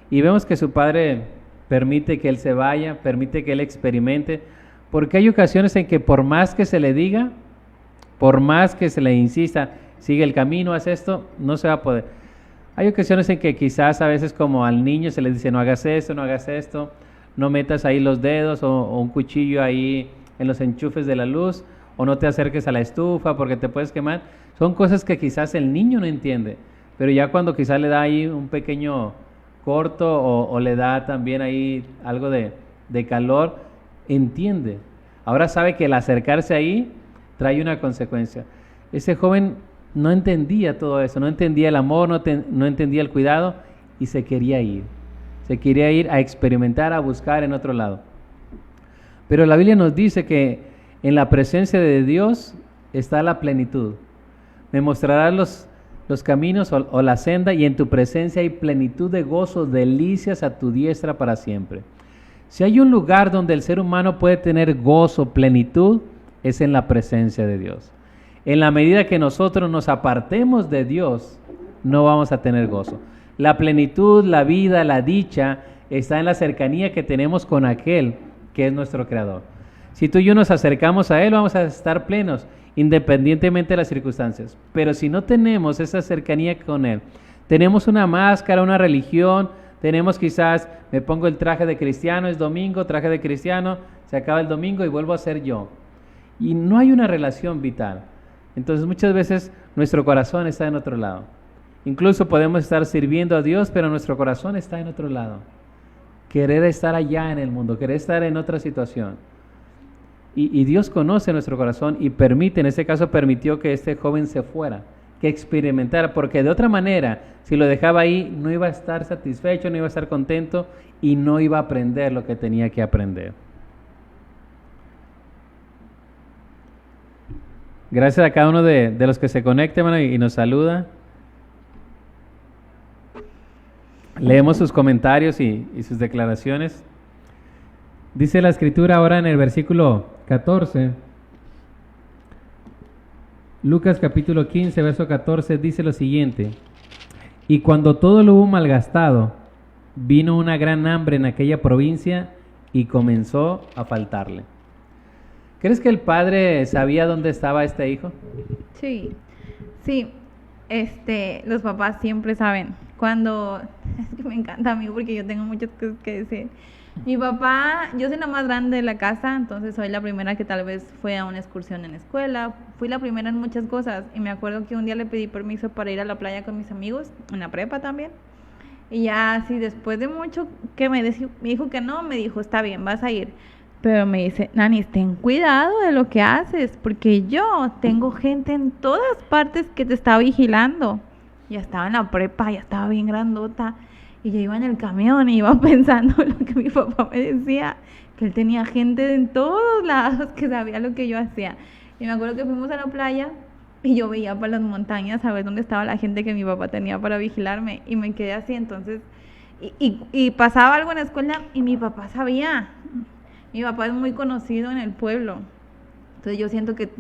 Y vemos que su padre permite que él se vaya, permite que él experimente, porque hay ocasiones en que por más que se le diga, por más que se le insista, sigue el camino, haz esto, no se va a poder. Hay ocasiones en que quizás a veces como al niño se le dice no hagas esto, no metas ahí los dedos o un cuchillo ahí en los enchufes de la luz, o no te acerques a la estufa porque te puedes quemar. Son cosas que quizás el niño no entiende, pero ya cuando quizás le da ahí un pequeño corto o le da también ahí algo de calor, entiende. Ahora sabe que el acercarse ahí trae una consecuencia. Ese joven no entendía todo eso, no entendía el amor, no entendía el cuidado y se quería ir. Se quería ir a experimentar, a buscar en otro lado. Pero la Biblia nos dice que en la presencia de Dios está la plenitud. Me mostrarás los caminos o la senda, y en tu presencia hay plenitud de gozo, delicias a tu diestra para siempre. Si hay un lugar donde el ser humano puede tener gozo, plenitud, es en la presencia de Dios. En la medida que nosotros nos apartemos de Dios, no vamos a tener gozo. La plenitud, la vida, la dicha está en la cercanía que tenemos con aquel que es nuestro Creador. Si tú y yo nos acercamos a Él, vamos a estar plenos, independientemente de las circunstancias. Pero si no tenemos esa cercanía con Él, tenemos una máscara, una religión, tenemos quizás, me pongo el traje de cristiano, es domingo, traje de cristiano, se acaba el domingo y vuelvo a ser yo. Y no hay una relación vital. Entonces muchas veces nuestro corazón está en otro lado. Incluso podemos estar sirviendo a Dios, pero nuestro corazón está en otro lado. Querer estar allá en el mundo, querer estar en otra situación. Y Dios conoce nuestro corazón y permite, en este caso permitió que este joven se fuera, que experimentara, porque de otra manera, si lo dejaba ahí, no iba a estar satisfecho, no iba a estar contento y no iba a aprender lo que tenía que aprender. Gracias a cada uno de los que se conecta, hermano, y nos saluda. Leemos sus comentarios y sus declaraciones. Dice la Escritura ahora en el versículo 14, Lucas capítulo 15, verso 14, dice lo siguiente: y cuando todo lo hubo malgastado, vino una gran hambre en aquella provincia y comenzó a faltarle. ¿Crees que el padre sabía dónde estaba este hijo? Sí, sí, los papás siempre saben. Es que me encanta a mí porque yo tengo muchas cosas que decir. Mi papá, yo soy la más grande de la casa, entonces soy la primera que tal vez fue a una excursión en la escuela, fui la primera en muchas cosas, y me acuerdo que un día le pedí permiso para ir a la playa con mis amigos, en la prepa también, y ya así después de mucho que me dijo que no, me dijo, está bien, vas a ir, pero me dice, Nani, ten cuidado de lo que haces, porque yo tengo gente en todas partes que te está vigilando. Ya estaba en la prepa, ya estaba bien grandota, y yo iba en el camión y iba pensando lo que mi papá me decía, que él tenía gente en todos lados que sabía lo que yo hacía. Y me acuerdo que fuimos a la playa y yo veía para las montañas a ver dónde estaba la gente que mi papá tenía para vigilarme, y me quedé así. Entonces, y pasaba algo en la escuela y mi papá sabía. Mi papá es muy conocido en el pueblo, entonces yo siento que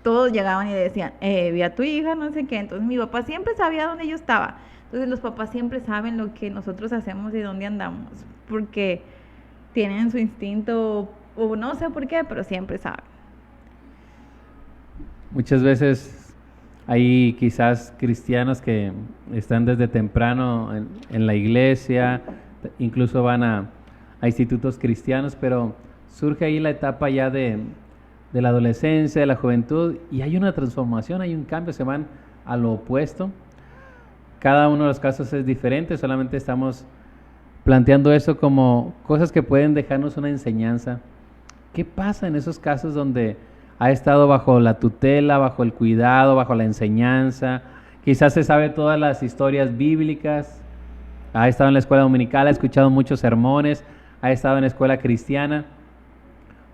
todos llegaban y decían, vi a tu hija, no sé qué. Entonces mi papá siempre sabía dónde yo estaba. Entonces los papás siempre saben lo que nosotros hacemos y dónde andamos, porque tienen su instinto, o no sé por qué, pero siempre saben. Muchas veces hay quizás cristianos que están desde temprano en la iglesia, incluso van a institutos cristianos, pero surge ahí la etapa ya de la adolescencia, de la juventud, y hay una transformación, hay un cambio, se van a lo opuesto. Cada uno de los casos es diferente, solamente estamos planteando eso como cosas que pueden dejarnos una enseñanza. ¿Qué pasa en esos casos donde ha estado bajo la tutela, bajo el cuidado, bajo la enseñanza? Quizás se sabe todas las historias bíblicas, ha estado en la escuela dominical, ha escuchado muchos sermones, ha estado en la escuela cristiana.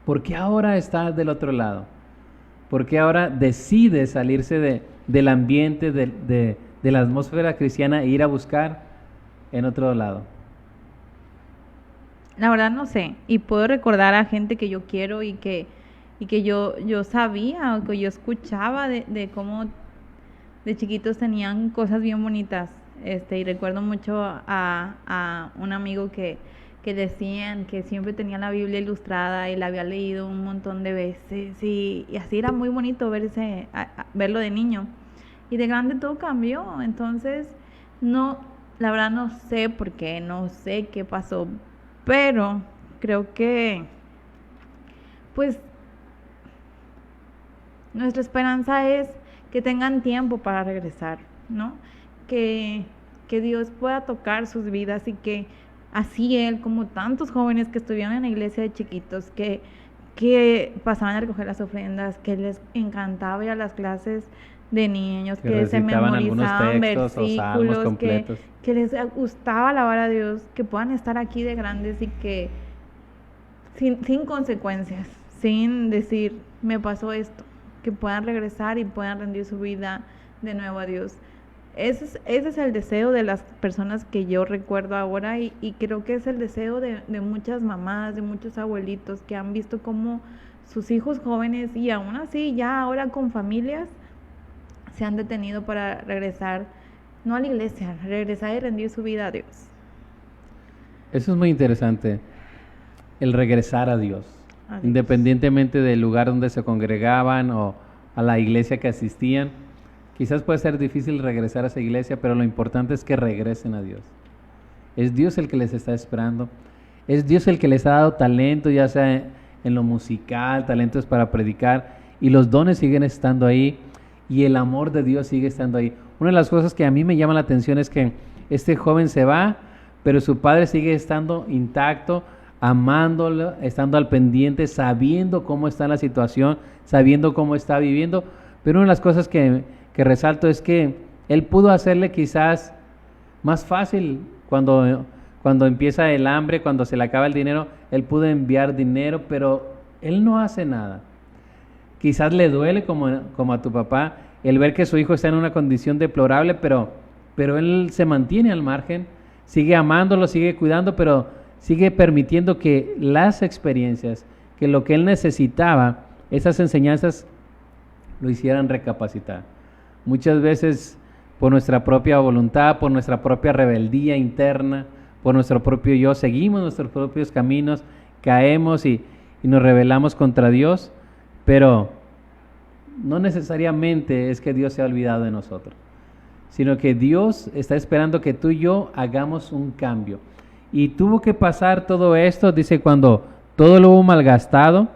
¿Por qué ahora está del otro lado? ¿Por qué ahora decide salirse del ambiente, de la atmósfera cristiana e ir a buscar en otro lado? La verdad no sé, y puedo recordar a gente que yo quiero y que yo sabía, o que yo escuchaba de cómo de chiquitos tenían cosas bien bonitas. Y recuerdo mucho a un amigo que decían que siempre tenía la Biblia ilustrada y la había leído un montón de veces, y así era muy bonito verlo de niño. Y de grande todo cambió. Entonces, no, la verdad no sé por qué, no sé qué pasó, pero creo que, pues, nuestra esperanza es que tengan tiempo para regresar, ¿no? Que Dios pueda tocar sus vidas, y que así él, como tantos jóvenes que estuvieron en la iglesia de chiquitos, que pasaban a recoger las ofrendas, que les encantaba ir a las clases de niños, Que que se recitaban algunos memorizaban textos o salmos versículos, completos. que les gustaba alabar a Dios, que puedan estar aquí de grandes y que sin consecuencias, sin decir, me pasó esto, que puedan regresar y puedan rendir su vida de nuevo a Dios. Ese es el deseo de las personas que yo recuerdo ahora y creo que es el deseo de muchas mamás, de muchos abuelitos que han visto cómo sus hijos jóvenes y aún así ya ahora con familias se han detenido para regresar, no a la iglesia, regresar y rendir su vida a Dios. Eso es muy interesante, el regresar a Dios, A Dios. independientemente del lugar donde se congregaban o a la iglesia que asistían. Quizás puede ser difícil regresar a esa iglesia, pero lo importante es que regresen a Dios. Es Dios el que les está esperando. Es Dios el que les ha dado talento, ya sea en lo musical, talentos para predicar, y los dones siguen estando ahí, y el amor de Dios sigue estando ahí. Una de las cosas que a mí me llama la atención es que este joven se va, pero su padre sigue estando intacto, amándolo, estando al pendiente, sabiendo cómo está la situación, sabiendo cómo está viviendo. Pero una de las cosas que resalto es que él pudo hacerle quizás más fácil cuando empieza el hambre, cuando se le acaba el dinero, él pudo enviar dinero, pero él no hace nada. Quizás le duele como a tu papá el ver que su hijo está en una condición deplorable, pero él se mantiene al margen, sigue amándolo, sigue cuidando, pero sigue permitiendo que las experiencias, que lo que él necesitaba, esas enseñanzas, lo hicieran recapacitar. Muchas veces por nuestra propia voluntad, por nuestra propia rebeldía interna, por nuestro propio yo, seguimos nuestros propios caminos, caemos y nos rebelamos contra Dios, pero no necesariamente es que Dios se ha olvidado de nosotros, sino que Dios está esperando que tú y yo hagamos un cambio. Y tuvo que pasar todo esto, dice, cuando todo lo hubo malgastado,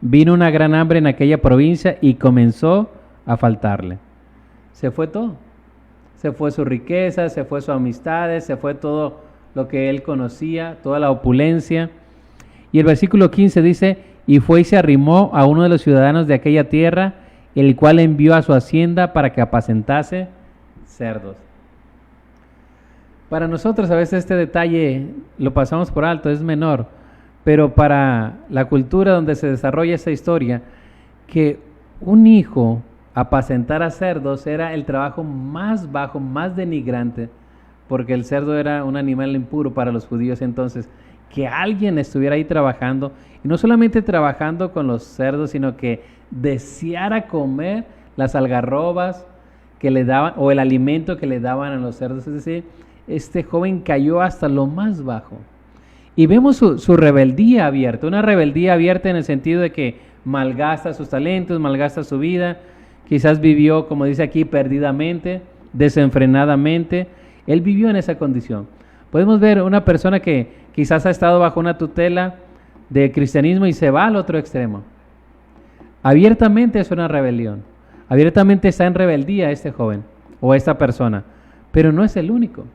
vino una gran hambre en aquella provincia y comenzó a faltarle. Se fue todo. Se fue su riqueza, se fue sus amistades, se fue todo lo que él conocía, toda la opulencia. Y el versículo 15 dice, y fue y se arrimó a uno de los ciudadanos de aquella tierra, el cual envió a su hacienda para que apacentase cerdos. Para nosotros a veces este detalle lo pasamos por alto, es menor, pero para la cultura donde se desarrolla esa historia, que un hijo apacentara cerdos era el trabajo más bajo, más denigrante, porque el cerdo era un animal impuro para los judíos. Entonces, que alguien estuviera ahí trabajando, y no solamente trabajando con los cerdos, sino que deseara comer las algarrobas que le daban, o el alimento que le daban a los cerdos. Es decir, este joven cayó hasta lo más bajo. Y vemos su rebeldía abierta, una rebeldía abierta en el sentido de que malgasta sus talentos, malgasta su vida, quizás vivió, como dice aquí, perdidamente, desenfrenadamente. Él vivió en esa condición. Podemos ver una persona que quizás ha estado bajo una tutela de cristianismo y se va al otro extremo. Abiertamente es una rebelión. Abiertamente está en rebeldía este joven o esta persona. Pero no es el único.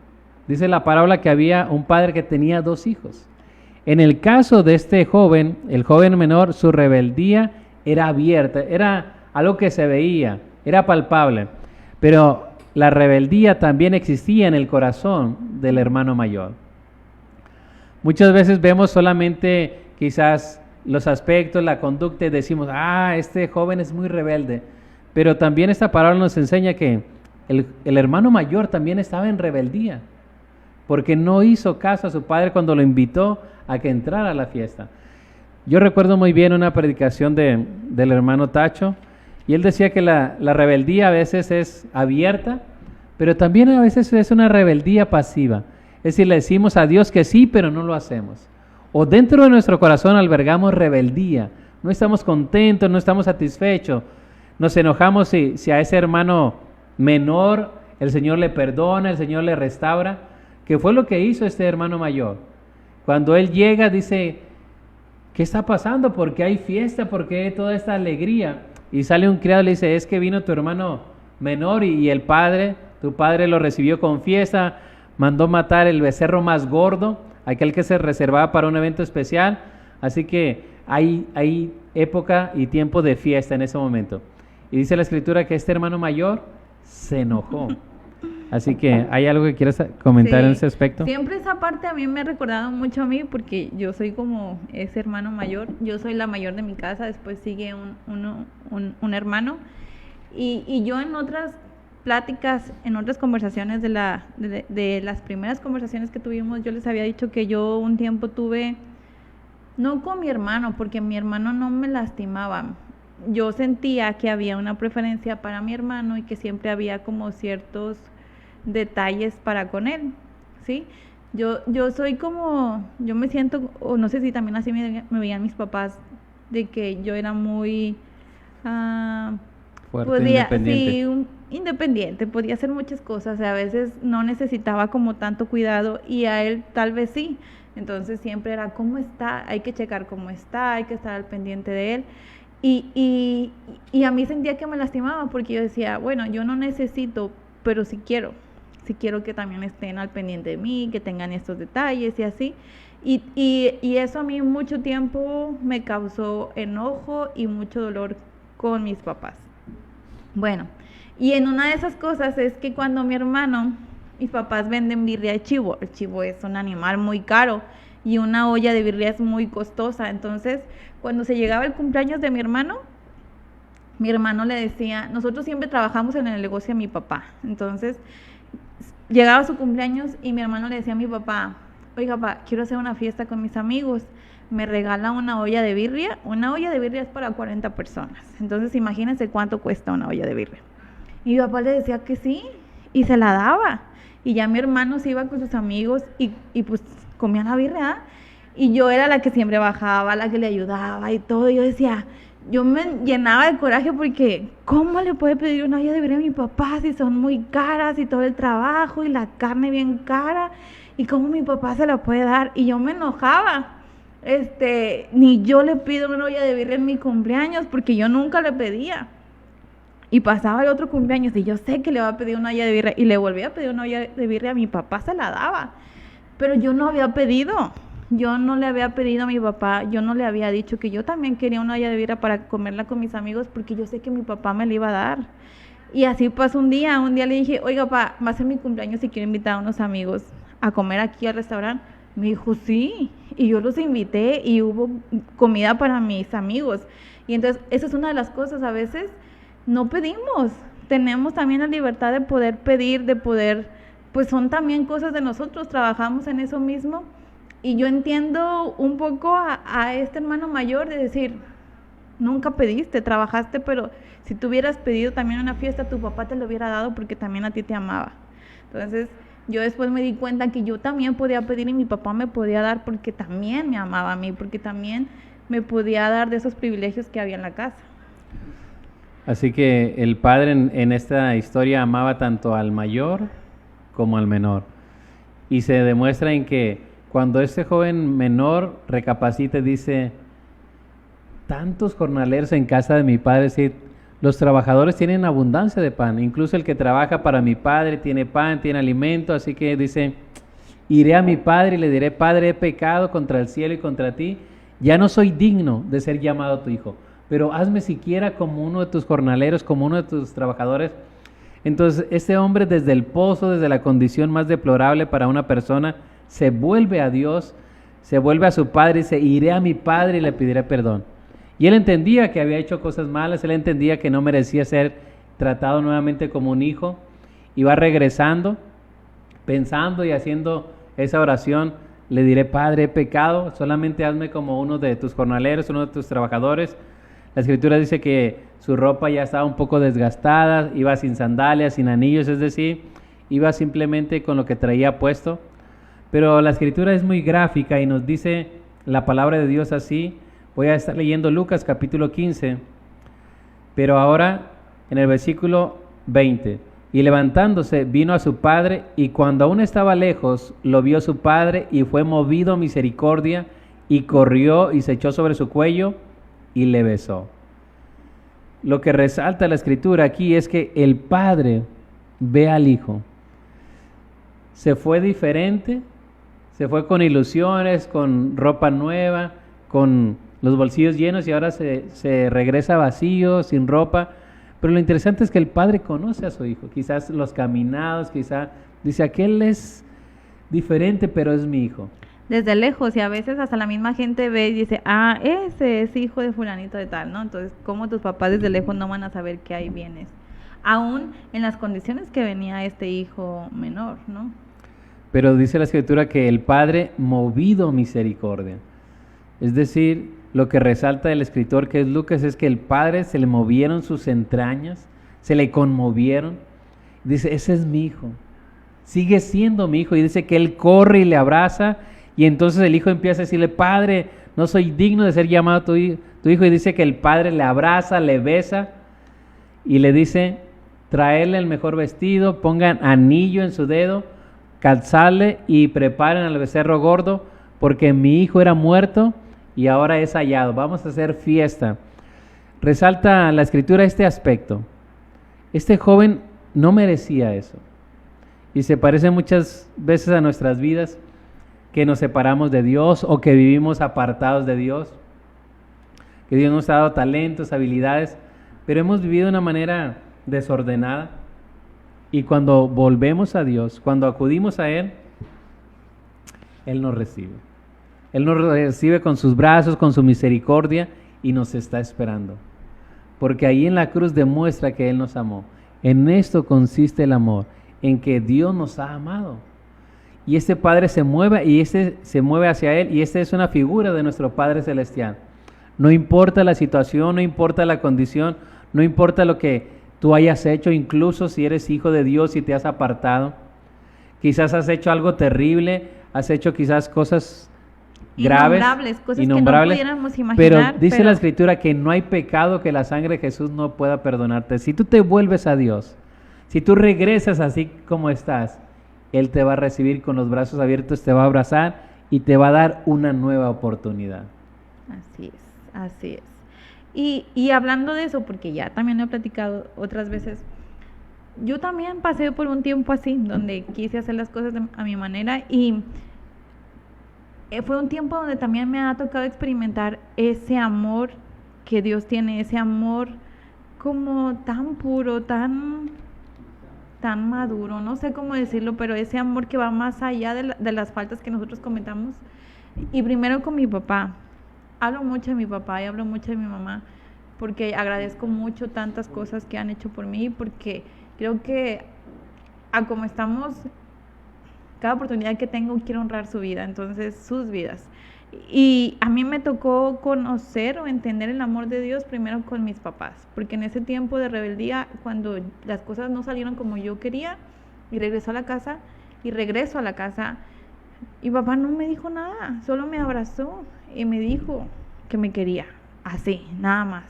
Dice la parábola que había un padre que tenía 2 hijos. En el caso de este joven, el joven menor, su rebeldía era abierta, era algo que se veía, era palpable. Pero la rebeldía también existía en el corazón del hermano mayor. Muchas veces vemos solamente quizás los aspectos, la conducta y decimos, este joven es muy rebelde. Pero también esta parábola nos enseña que el hermano mayor también estaba en rebeldía, porque no hizo caso a su padre cuando lo invitó a que entrara a la fiesta. Yo recuerdo muy bien una predicación del hermano Tacho, y él decía que la rebeldía a veces es abierta, pero también a veces es una rebeldía pasiva. Es decir, le decimos a Dios que sí, pero no lo hacemos. O dentro de nuestro corazón albergamos rebeldía, no estamos contentos, no estamos satisfechos, nos enojamos si a ese hermano menor el Señor le perdona, el Señor le restaura, que fue lo que hizo este hermano mayor. Cuando él llega dice, ¿qué está pasando? ¿Por qué hay fiesta? ¿Por qué toda esta alegría? Y sale un criado y le dice, es que vino tu hermano menor y el padre, tu padre lo recibió con fiesta, mandó matar el becerro más gordo, aquel que se reservaba para un evento especial, así que hay época y tiempo de fiesta en ese momento. Y dice la escritura que este hermano mayor se enojó. Así que, ¿hay algo que quieras comentar Sí, en ese aspecto? siempre esa parte a mí me ha recordado mucho a mí porque yo soy como ese hermano mayor, yo soy la mayor de mi casa, después sigue un hermano y yo en otras pláticas, en otras conversaciones de las primeras conversaciones que tuvimos, yo les había dicho que yo un tiempo tuve, no con mi hermano, porque mi hermano no me lastimaba, yo sentía que había una preferencia para mi hermano y que siempre había como ciertos detalles para con él, ¿sí? Yo soy como, yo me siento, o no sé si también así me veían mis papás, de que yo era muy, Fuerte, independiente. sí, independiente, podía hacer muchas cosas, a veces no necesitaba como tanto cuidado y a él tal vez sí, entonces siempre era, ¿cómo está? Hay que checar cómo está, hay que estar al pendiente de él. Y a mí sentía que me lastimaba porque yo decía, bueno, yo no necesito, pero si quiero que también estén al pendiente de mí, que tengan estos detalles y así. Y eso a mí mucho tiempo me causó enojo y mucho dolor con mis papás. Bueno, y en una de esas cosas es que cuando mis papás venden birria de chivo, el chivo es un animal muy caro y una olla de birria es muy costosa, entonces cuando se llegaba el cumpleaños de mi hermano le decía, nosotros siempre trabajamos en el negocio de mi papá, entonces llegaba su cumpleaños y mi hermano le decía a mi papá, oiga, papá, quiero hacer una fiesta con mis amigos, me regala una olla de birria es para 40 personas, entonces imagínense cuánto cuesta una olla de birria. Y mi papá le decía que sí, y se la daba, y ya mi hermano se iba con sus amigos y pues comía la birria, y yo era la que siempre bajaba, la que le ayudaba y todo, y yo decía, yo me llenaba de coraje porque ¿cómo le puede pedir una olla de birria a mi papá si son muy caras y todo el trabajo y la carne bien cara y cómo mi papá se la puede dar? Y yo me enojaba, ni yo le pido una olla de birria en mi cumpleaños porque yo nunca le pedía. Y pasaba el otro cumpleaños y yo sé que le va a pedir una olla de birria y le volví a pedir una olla de birria, a mi papá se la daba, pero yo no había pedido. Yo no le había pedido a mi papá, yo no le había dicho que yo también quería una olla de birria para comerla con mis amigos porque yo sé que mi papá me la iba a dar. Y así pasó un día le dije, oiga, papá, va a ser mi cumpleaños y quiero invitar a unos amigos a comer aquí al restaurante. Me dijo, sí, y yo los invité y hubo comida para mis amigos. Y entonces, esa es una de las cosas, a veces no pedimos, tenemos también la libertad de poder pedir, pues son también cosas de nosotros, trabajamos en eso mismo. Y yo entiendo un poco a este hermano mayor de decir, nunca pediste, trabajaste, pero si tú hubieras pedido también una fiesta, tu papá te lo hubiera dado porque también a ti te amaba. Entonces, yo después me di cuenta que yo también podía pedir y mi papá me podía dar porque también me amaba a mí, porque también me podía dar de esos privilegios que había en la casa. Así que el padre en esta historia amaba tanto al mayor como al menor. Y se demuestra en que cuando este joven menor recapacita y dice, tantos jornaleros en casa de mi padre, es decir, los trabajadores tienen abundancia de pan, incluso el que trabaja para mi padre tiene pan, tiene alimento, así que dice, iré a mi padre y le diré, Padre, he pecado contra el cielo y contra ti, ya no soy digno de ser llamado tu hijo, pero hazme siquiera como uno de tus jornaleros, como uno de tus trabajadores. Entonces este hombre desde el pozo, desde la condición más deplorable para una persona, se vuelve a Dios, se vuelve a su padre y dice, iré a mi padre y le pediré perdón. Y él entendía que había hecho cosas malas, él entendía que no merecía ser tratado nuevamente como un hijo, y va regresando, pensando y haciendo esa oración, le diré, Padre, he pecado, solamente hazme como uno de tus jornaleros, uno de tus trabajadores. La escritura dice que su ropa ya estaba un poco desgastada, iba sin sandalias, sin anillos, es decir, iba simplemente con lo que traía puesto. Pero la escritura es muy gráfica y nos dice la palabra de Dios así. Voy a estar leyendo Lucas capítulo 15, pero ahora en el versículo 20. Y levantándose vino a su padre, y cuando aún estaba lejos, lo vio su padre y fue movido a misericordia, y corrió y se echó sobre su cuello y le besó. Lo que resalta la escritura aquí es que el padre ve al hijo. Se fue diferente, se fue con ilusiones, con ropa nueva, con los bolsillos llenos, y ahora se regresa vacío, sin ropa, Pero lo interesante es que el padre conoce a su hijo, quizás los caminados, quizás dice, aquel es diferente, pero es mi hijo. Desde lejos, y a veces hasta la misma gente ve y dice, ah, ese es hijo de fulanito de tal, ¿no? Entonces, ¿cómo tus papás desde lejos no van a saber que ahí vienes? Aún en las condiciones que venía este hijo menor, ¿no? Pero dice la Escritura que el Padre movido a misericordia. Es decir, lo que resalta el escritor que es Lucas es que el Padre se le movieron sus entrañas, se le conmovieron. Dice, ese es mi hijo, sigue siendo mi hijo. Y dice que él corre y le abraza, y entonces el hijo empieza a decirle, Padre, no soy digno de ser llamado tu hijo. Y dice que el Padre le abraza, le besa y le dice, traerle el mejor vestido, pongan anillo en su dedo, calzarle y preparen al becerro gordo, porque mi hijo era muerto y ahora es hallado. Vamos a hacer fiesta. Resalta la Escritura este aspecto. Este joven no merecía eso. Y se parece muchas veces a nuestras vidas, que nos separamos de Dios o que vivimos apartados de Dios, que Dios nos ha dado talentos, habilidades, pero hemos vivido de una manera desordenada. Y cuando volvemos a Dios, cuando acudimos a Él, Él nos recibe. Él nos recibe con sus brazos, con su misericordia, y nos está esperando. Porque ahí en la cruz demuestra que Él nos amó. En esto consiste el amor, en que Dios nos ha amado. Y este Padre se mueve, y este se mueve hacia Él, y esta es una figura de nuestro Padre Celestial. No importa la situación, no importa la condición, no importa lo que tú hayas hecho, incluso si eres hijo de Dios y te has apartado. Quizás has hecho algo terrible, has hecho quizás cosas graves, cosas innombrables, que no pudiéramos pero imaginar. dice la Escritura que no hay pecado que la sangre de Jesús no pueda perdonarte. Si tú te vuelves a Dios, si tú regresas así como estás, Él te va a recibir con los brazos abiertos, te va a abrazar y te va a dar una nueva oportunidad. Así es, así es. Y hablando de eso, porque ya también he platicado otras veces, yo también pasé por un tiempo así, donde quise hacer las cosas a mi manera, y fue un tiempo donde también me ha tocado experimentar ese amor que Dios tiene, ese amor como tan puro, tan maduro, no sé cómo decirlo, pero ese amor que va más allá de las faltas que nosotros cometamos. Y primero con mi papá. Hablo mucho de mi papá y hablo mucho de mi mamá, porque agradezco mucho tantas cosas que han hecho por mí, porque creo que a como estamos, cada oportunidad que tengo quiero honrar su vida, entonces sus vidas. Y a mí me tocó conocer o entender el amor de Dios primero con mis papás, porque en ese tiempo de rebeldía, cuando las cosas no salieron como yo quería, y regreso a la casa, y papá no me dijo nada, solo me abrazó y me dijo que me quería, así, nada más.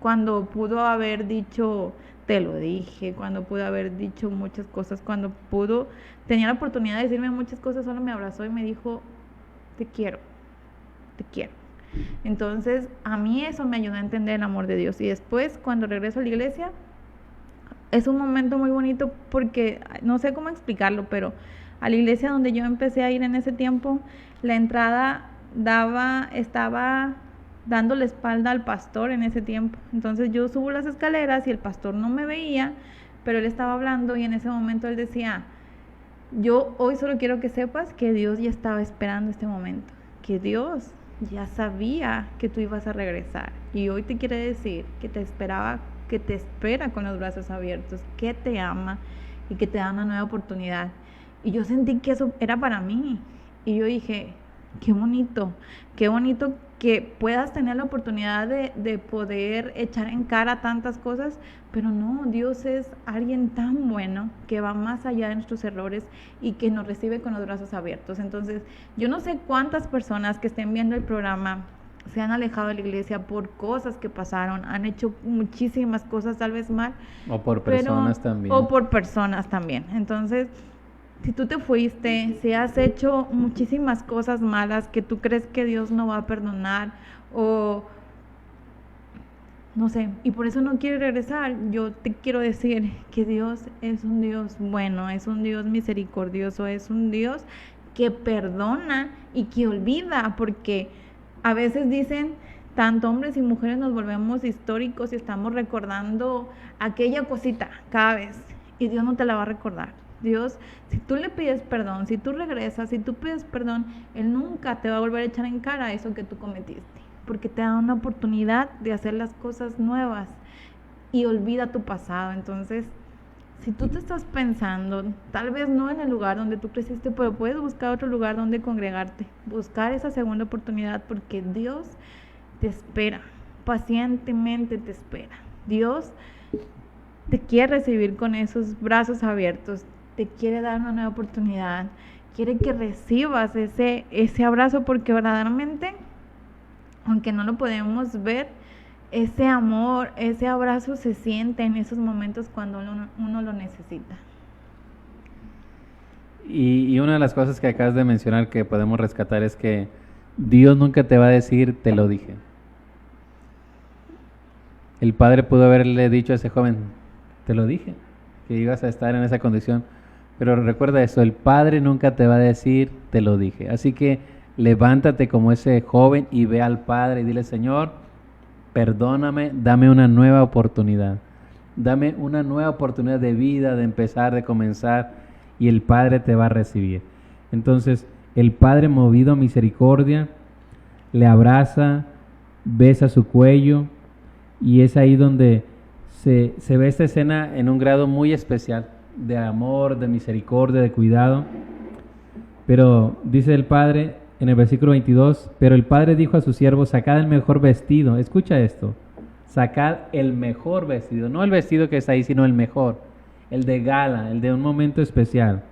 Cuando pudo haber dicho, te lo dije, cuando pudo haber dicho muchas cosas, tenía la oportunidad de decirme muchas cosas, solo me abrazó y me dijo, te quiero. Entonces, a mí eso me ayudó a entender el amor de Dios. Y después, cuando regreso a la iglesia, es un momento muy bonito porque, no sé cómo explicarlo, pero a la iglesia donde yo empecé a ir en ese tiempo, la entrada estaba dando la espalda al pastor en ese tiempo. Entonces yo subo las escaleras y el pastor no me veía, pero él estaba hablando y en ese momento él decía, yo hoy solo quiero que sepas que Dios ya estaba esperando este momento, que Dios ya sabía que tú ibas a regresar y hoy te quiere decir que te espera con los brazos abiertos, que te ama y que te da una nueva oportunidad. Y yo sentí que eso era para mí y yo dije, qué bonito que puedas tener la oportunidad de poder echar en cara tantas cosas, pero no, Dios es alguien tan bueno que va más allá de nuestros errores y que nos recibe con los brazos abiertos. Entonces, yo no sé cuántas personas que estén viendo el programa se han alejado de la iglesia por cosas que pasaron, han hecho muchísimas cosas tal vez mal. O por personas también. O por personas también. Entonces, si tú te fuiste, si has hecho muchísimas cosas malas que tú crees que Dios no va a perdonar o no sé, y por eso no quiere regresar, yo te quiero decir que Dios es un Dios bueno, es un Dios misericordioso, es un Dios que perdona y que olvida, porque a veces dicen, tanto hombres y mujeres nos volvemos históricos y estamos recordando aquella cosita cada vez. Y Dios no te la va a recordar. Dios, si tú le pides perdón, si tú regresas, si tú pides perdón, Él nunca te va a volver a echar en cara eso que tú cometiste. Porque te da una oportunidad de hacer las cosas nuevas y olvida tu pasado. Entonces, si tú te estás pensando, tal vez no en el lugar donde tú creciste, pero puedes buscar otro lugar donde congregarte, buscar esa segunda oportunidad, porque Dios te espera, pacientemente te espera. Dios te quiere recibir con esos brazos abiertos, te quiere dar una nueva oportunidad, quiere que recibas ese abrazo, porque verdaderamente, aunque no lo podemos ver, ese amor, ese abrazo se siente en esos momentos cuando uno lo necesita. Y una de las cosas que acabas de mencionar que podemos rescatar es que Dios nunca te va a decir, te lo dije. El padre pudo haberle dicho a ese joven, te lo dije, que ibas a estar en esa condición. Pero recuerda eso, el padre nunca te va a decir, te lo dije. Así que levántate como ese joven y ve al padre y dile, Señor, perdóname, dame una nueva oportunidad. Dame una nueva oportunidad de vida, de empezar, de comenzar, y el Padre te va a recibir. Entonces, el Padre, movido a misericordia, le abraza, besa su cuello, y es ahí donde se ve esta escena en un grado muy especial, de amor, de misericordia, de cuidado. Pero dice el Padre en el versículo 22, pero el padre dijo a sus siervos, sacad el mejor vestido. Escucha esto, sacad el mejor vestido, no el vestido que está ahí, sino el mejor, el de gala, el de un momento especial.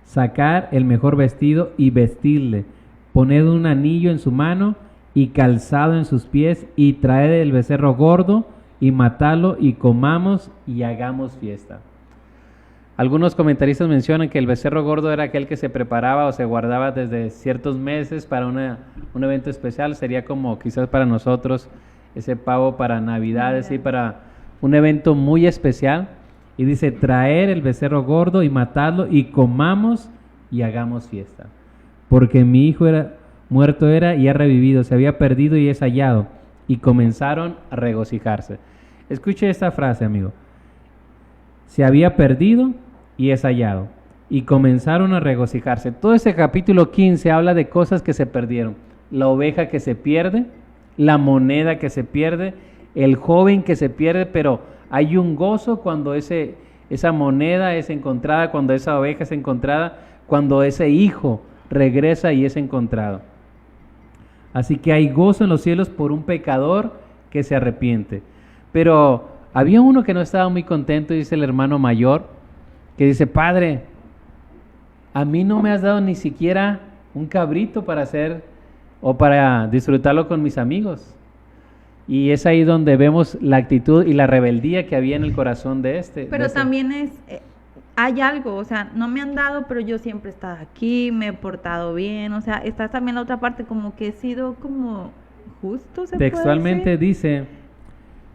Sacad el mejor vestido y vestidle, poned un anillo en su mano y calzado en sus pies, y traed el becerro gordo y matadlo, y comamos y hagamos fiesta. Algunos comentaristas mencionan que el becerro gordo era aquel que se preparaba o se guardaba desde ciertos meses para un evento especial. Sería como quizás para nosotros ese pavo para Navidad, sí, para un evento muy especial. Y dice, traer el becerro gordo y matarlo, y comamos y hagamos fiesta. Porque mi hijo muerto era y ha revivido, se había perdido y es hallado. Y comenzaron a regocijarse. Escuche esta frase, amigo. Se había perdido y es hallado. Y comenzaron a regocijarse. Todo ese capítulo 15 habla de cosas que se perdieron. La oveja que se pierde, la moneda que se pierde, el joven que se pierde, pero hay un gozo cuando esa moneda es encontrada, cuando esa oveja es encontrada, cuando ese hijo regresa y es encontrado. Así que hay gozo en los cielos por un pecador que se arrepiente. Pero había uno que no estaba muy contento, dice el hermano mayor, que dice, Padre, a mí no me has dado ni siquiera un cabrito para hacer o para disfrutarlo con mis amigos. Y es ahí donde vemos la actitud y la rebeldía que había en el corazón de este. Pero también hay algo, o sea, no me han dado, pero yo siempre he estado aquí, me he portado bien, o sea, está también la otra parte, como que he sido como justo, ¿se textualmente puede decir? Dice,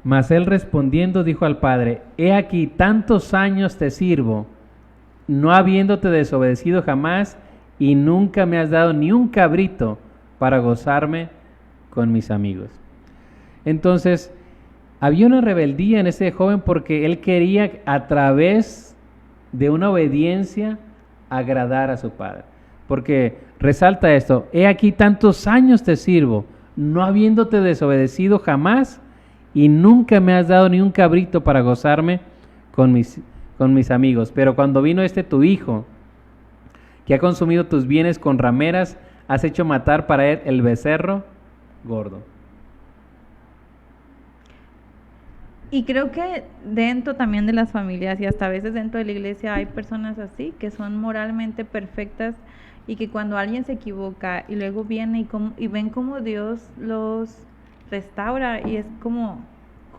mas él respondiendo dijo al padre, he aquí tantos años te sirvo, no habiéndote desobedecido jamás, y nunca me has dado ni un cabrito para gozarme con mis amigos. Entonces, había una rebeldía en ese joven porque él quería a través de una obediencia agradar a su padre. Porque resalta esto, he aquí tantos años te sirvo, no habiéndote desobedecido jamás, y nunca me has dado ni un cabrito para gozarme con mis amigos. Pero cuando vino tu hijo, que ha consumido tus bienes con rameras, has hecho matar para él el becerro gordo. Y creo que dentro también de las familias y hasta a veces dentro de la iglesia hay personas así, que son moralmente perfectas y que cuando alguien se equivoca y luego viene y ven cómo Dios los restaura y es como,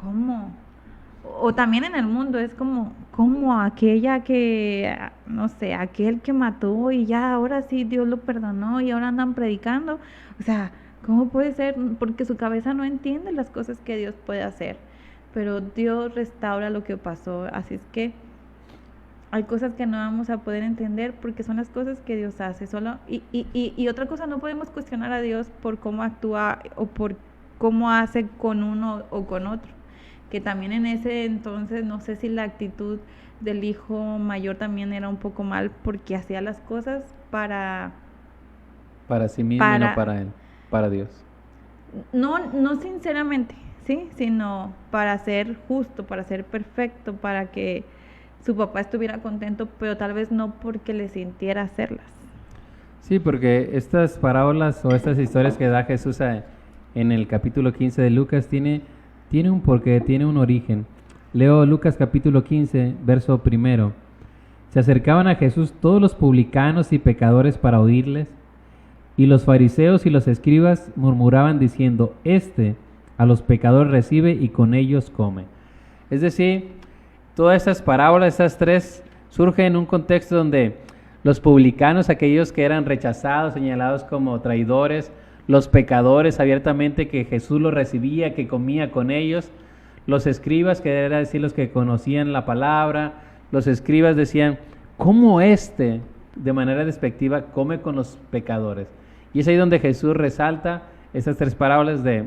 ¿cómo? O también en el mundo es como aquella que, no sé, aquel que mató y ya ahora sí Dios lo perdonó y ahora andan predicando. O sea, ¿cómo puede ser? Porque su cabeza no entiende las cosas que Dios puede hacer. Pero Dios restaura lo que pasó. Así es que hay cosas que no vamos a poder entender porque son las cosas que Dios hace. Y otra cosa, no podemos cuestionar a Dios por cómo actúa o por cómo hace con uno o con otro. Que también en ese entonces, no sé si la actitud del hijo mayor también era un poco mal, porque hacía las cosas para sí mismo y no para él, para Dios. No sinceramente, ¿sí? Sino para ser justo, para ser perfecto, para que su papá estuviera contento, pero tal vez no porque le sintiera hacerlas. Sí, porque estas parábolas o estas historias que da Jesús en el capítulo 15 de Lucas tiene un porqué, tiene un origen. Leo Lucas capítulo 15, verso 1. Se acercaban a Jesús todos los publicanos y pecadores para oírles, y los fariseos y los escribas murmuraban diciendo: Este a los pecadores recibe y con ellos come. Es decir, todas estas parábolas, estas tres, surgen en un contexto donde los publicanos, aquellos que eran rechazados, señalados como traidores, los pecadores abiertamente que Jesús los recibía, que comía con ellos, los escribas, que era decir los que conocían la palabra, los escribas decían: ¿cómo de manera despectiva, come con los pecadores? Y es ahí donde Jesús resalta estas tres parábolas de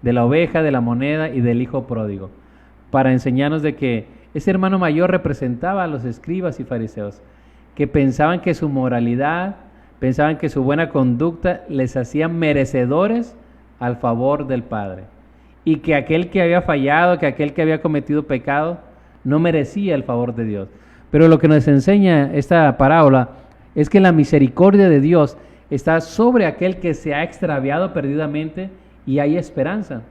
la oveja, de la moneda y del hijo pródigo, para enseñarnos de que ese hermano mayor representaba a los escribas y fariseos, que pensaban que su moralidad, pensaban que su buena conducta les hacía merecedores al favor del Padre, y que aquel que había fallado, que aquel que había cometido pecado, no merecía el favor de Dios. Pero lo que nos enseña esta parábola es que la misericordia de Dios está sobre aquel que se ha extraviado perdidamente y hay esperanza.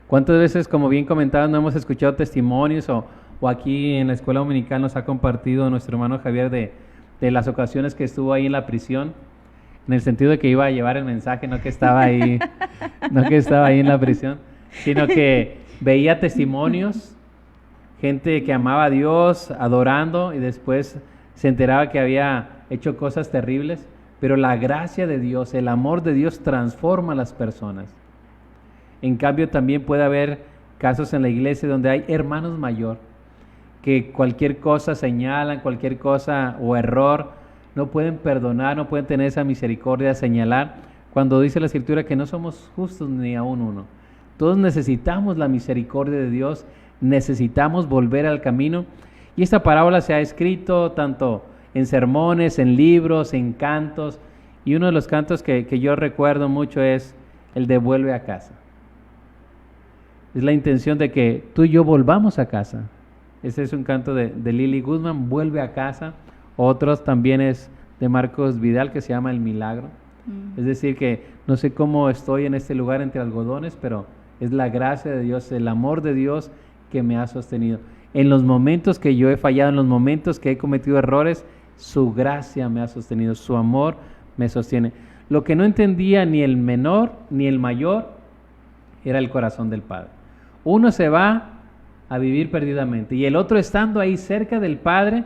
¿Cuántas veces, como bien comentado, no hemos escuchado testimonios o aquí en la escuela dominical nos ha compartido nuestro hermano Javier de las ocasiones que estuvo ahí en la prisión, en el sentido de que iba a llevar el mensaje, no que estaba ahí, no que estaba ahí en la prisión, sino que veía testimonios, gente que amaba a Dios, adorando, y después se enteraba que había hecho cosas terribles, pero la gracia de Dios, el amor de Dios transforma a las personas. En cambio, también puede haber casos en la iglesia donde hay hermanos mayor, que cualquier cosa señalan, cualquier cosa o error, no pueden perdonar, no pueden tener esa misericordia de señalar, cuando dice la Escritura que no somos justos ni aún uno. Todos necesitamos la misericordia de Dios, necesitamos volver al camino, y esta parábola se ha escrito tanto en sermones, en libros, en cantos, y uno de los cantos que yo recuerdo mucho es el de Vuelve a casa. Es la intención de que tú y yo volvamos a casa. Ese es un canto de Lily Goodman, Vuelve a casa. Otros también es de Marcos Vidal, que se llama El Milagro. Es decir, que no sé cómo estoy en este lugar entre algodones, pero es la gracia de Dios, el amor de Dios que me ha sostenido. En los momentos que yo he fallado, en los momentos que he cometido errores, su gracia me ha sostenido, su amor me sostiene. Lo que no entendía ni el menor ni el mayor era el corazón del Padre. Uno se va a vivir perdidamente y el otro, estando ahí cerca del Padre,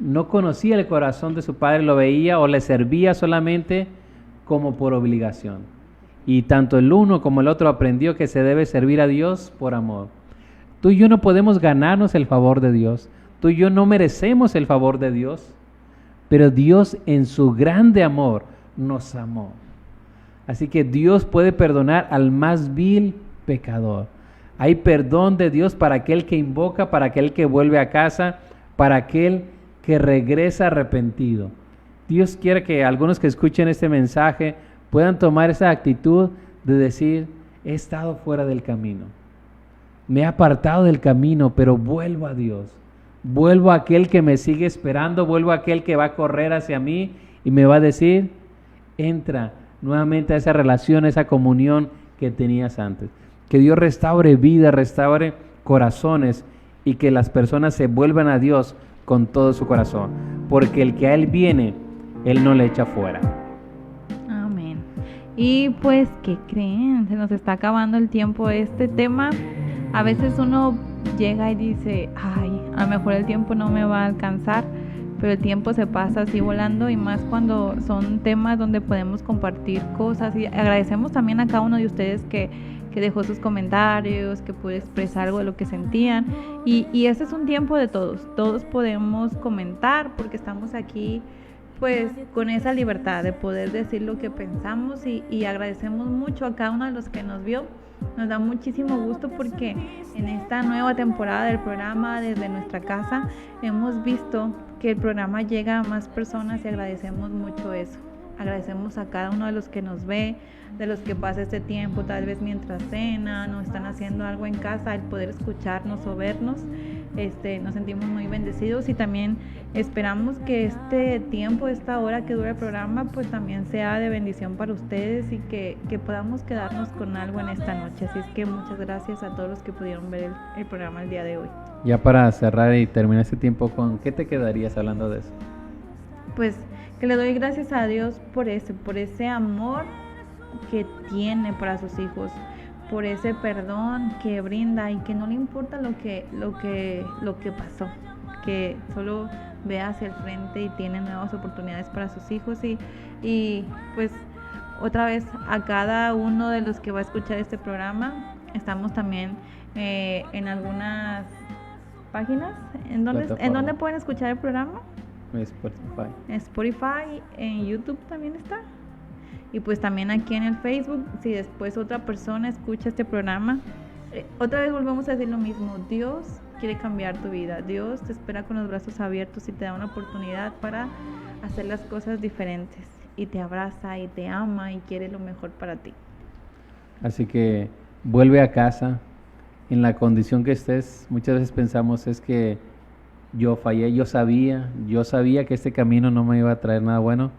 no conocía el corazón de su Padre, lo veía o le servía solamente como por obligación. Y tanto el uno como el otro aprendió que se debe servir a Dios por amor. Tú y yo no podemos ganarnos el favor de Dios. Tú y yo no merecemos el favor de Dios, pero Dios en su grande amor nos amó. Así que Dios puede perdonar al más vil pecador. Hay perdón de Dios para aquel que invoca, para aquel que vuelve a casa, para aquel que regresa arrepentido. Dios quiere que algunos que escuchen este mensaje puedan tomar esa actitud de decir: he estado fuera del camino, me he apartado del camino, pero vuelvo a Dios, vuelvo a aquel que me sigue esperando, vuelvo a aquel que va a correr hacia mí y me va a decir: entra nuevamente a esa relación, a esa comunión que tenías antes. Que Dios restaure vida, restaure corazones y que las personas se vuelvan a Dios con todo su corazón, porque el que a Él viene, Él no le echa fuera. Amén. Y pues, ¿qué creen? Se nos está acabando el tiempo de este tema. A veces uno llega y dice: ay, a lo mejor el tiempo no me va a alcanzar, pero el tiempo se pasa así volando, y más cuando son temas donde podemos compartir cosas. Y agradecemos también a cada uno de ustedes que dejó sus comentarios, que pudo expresar algo de lo que sentían, y ese es un tiempo de todos podemos comentar, porque estamos aquí pues con esa libertad de poder decir lo que pensamos y agradecemos mucho a cada uno de los que nos vio. Nos da muchísimo gusto porque en esta nueva temporada del programa desde nuestra casa hemos visto que el programa llega a más personas y agradecemos mucho eso. Agradecemos a cada uno de los que nos ve, de los que pasa este tiempo, tal vez mientras cenan o están haciendo algo en casa, el poder escucharnos o vernos. Nos sentimos muy bendecidos y también esperamos que este tiempo, esta hora que dura el programa, pues también sea de bendición para ustedes y que podamos quedarnos con algo en esta noche. Así es que muchas gracias a todos los que pudieron ver el programa el día de hoy. Ya para cerrar y terminar este tiempo, ¿con qué te quedarías hablando de eso? Pues que le doy gracias a Dios por ese amor que tiene para sus hijos, por ese perdón que brinda y que no le importa lo que pasó, que solo ve hacia el frente y tiene nuevas oportunidades para sus hijos y pues otra vez a cada uno de los que va a escuchar este programa. Estamos también en algunas páginas. ¿En dónde pueden escuchar el programa? Spotify, en YouTube también está. Y pues también aquí en el Facebook, si después otra persona escucha este programa, otra vez volvemos a decir lo mismo. Dios quiere cambiar tu vida. Dios te espera con los brazos abiertos y te da una oportunidad para hacer las cosas diferentes. Y te abraza y te ama y quiere lo mejor para ti. Así que vuelve a casa en la condición que estés. Muchas veces pensamos es que yo fallé, yo sabía que este camino no me iba a traer nada bueno,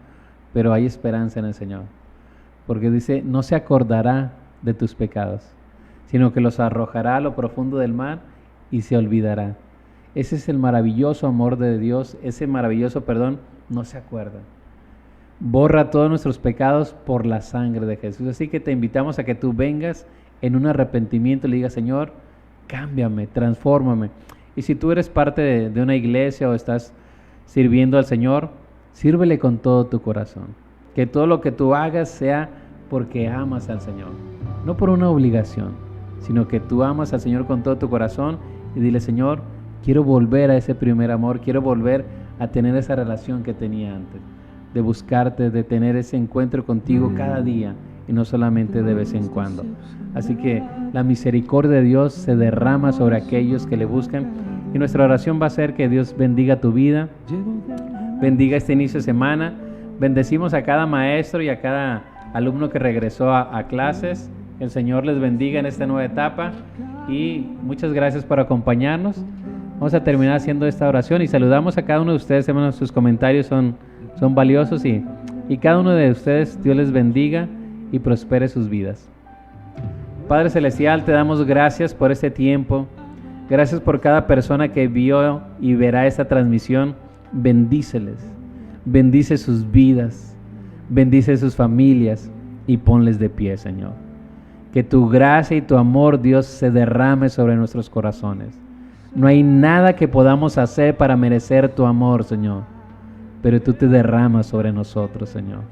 pero hay esperanza en el Señor. Porque dice, no se acordará de tus pecados, sino que los arrojará a lo profundo del mar y se olvidará. Ese es el maravilloso amor de Dios, ese maravilloso perdón, no se acuerda. Borra todos nuestros pecados por la sangre de Jesús. Así que te invitamos a que tú vengas en un arrepentimiento y le digas, Señor, cámbiame, transfórmame. Y si tú eres parte de una iglesia o estás sirviendo al Señor, sírvele con todo tu corazón. Que todo lo que tú hagas sea porque amas al Señor, no por una obligación, sino que tú amas al Señor con todo tu corazón y dile, Señor, quiero volver a ese primer amor, quiero volver a tener esa relación que tenía antes, de buscarte, de tener ese encuentro contigo cada día y no solamente de vez en cuando. Así que la misericordia de Dios se derrama sobre aquellos que le buscan y nuestra oración va a ser que Dios bendiga tu vida, bendiga este inicio de semana. Bendecimos a cada maestro y a cada alumno que regresó a clases. El Señor les bendiga en esta nueva etapa y muchas gracias por acompañarnos. Vamos a terminar haciendo esta oración y saludamos a cada uno de ustedes, hermanos. Sus comentarios son valiosos y cada uno de ustedes, Dios les bendiga y prospere sus vidas. Padre Celestial, te damos gracias por este tiempo. Gracias por cada persona que vio y verá esta transmisión. Bendíceles. Bendice sus vidas, bendice sus familias y ponles de pie, Señor. Que tu gracia y tu amor, Dios, se derrame sobre nuestros corazones. No hay nada que podamos hacer para merecer tu amor, Señor, pero tú te derramas sobre nosotros, Señor.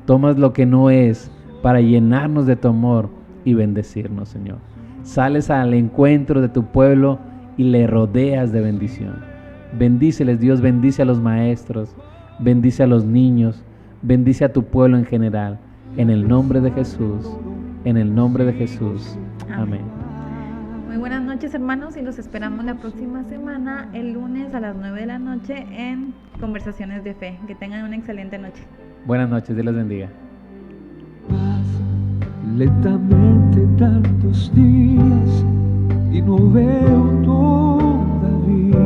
Tomas lo que no es para llenarnos de tu amor y bendecirnos, Señor. Sales al encuentro de tu pueblo y le rodeas de bendición. Bendíceles, Dios, bendice a los maestros. Bendice a los niños, bendice a tu pueblo en general, en el nombre de Jesús, en el nombre de Jesús. Amén. Muy buenas noches, hermanos, y los esperamos la próxima semana, el lunes a las 9 de la noche en Conversaciones de Fe. Que tengan una excelente noche. Buenas noches, Dios les bendiga. Pasan lentamente tantos días y no veo todavía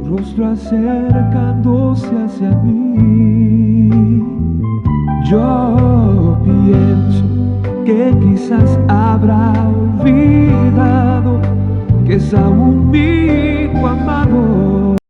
rostro acercándose hacia mí. Yo pienso que quizás habrá olvidado que es aún mi hijo amado.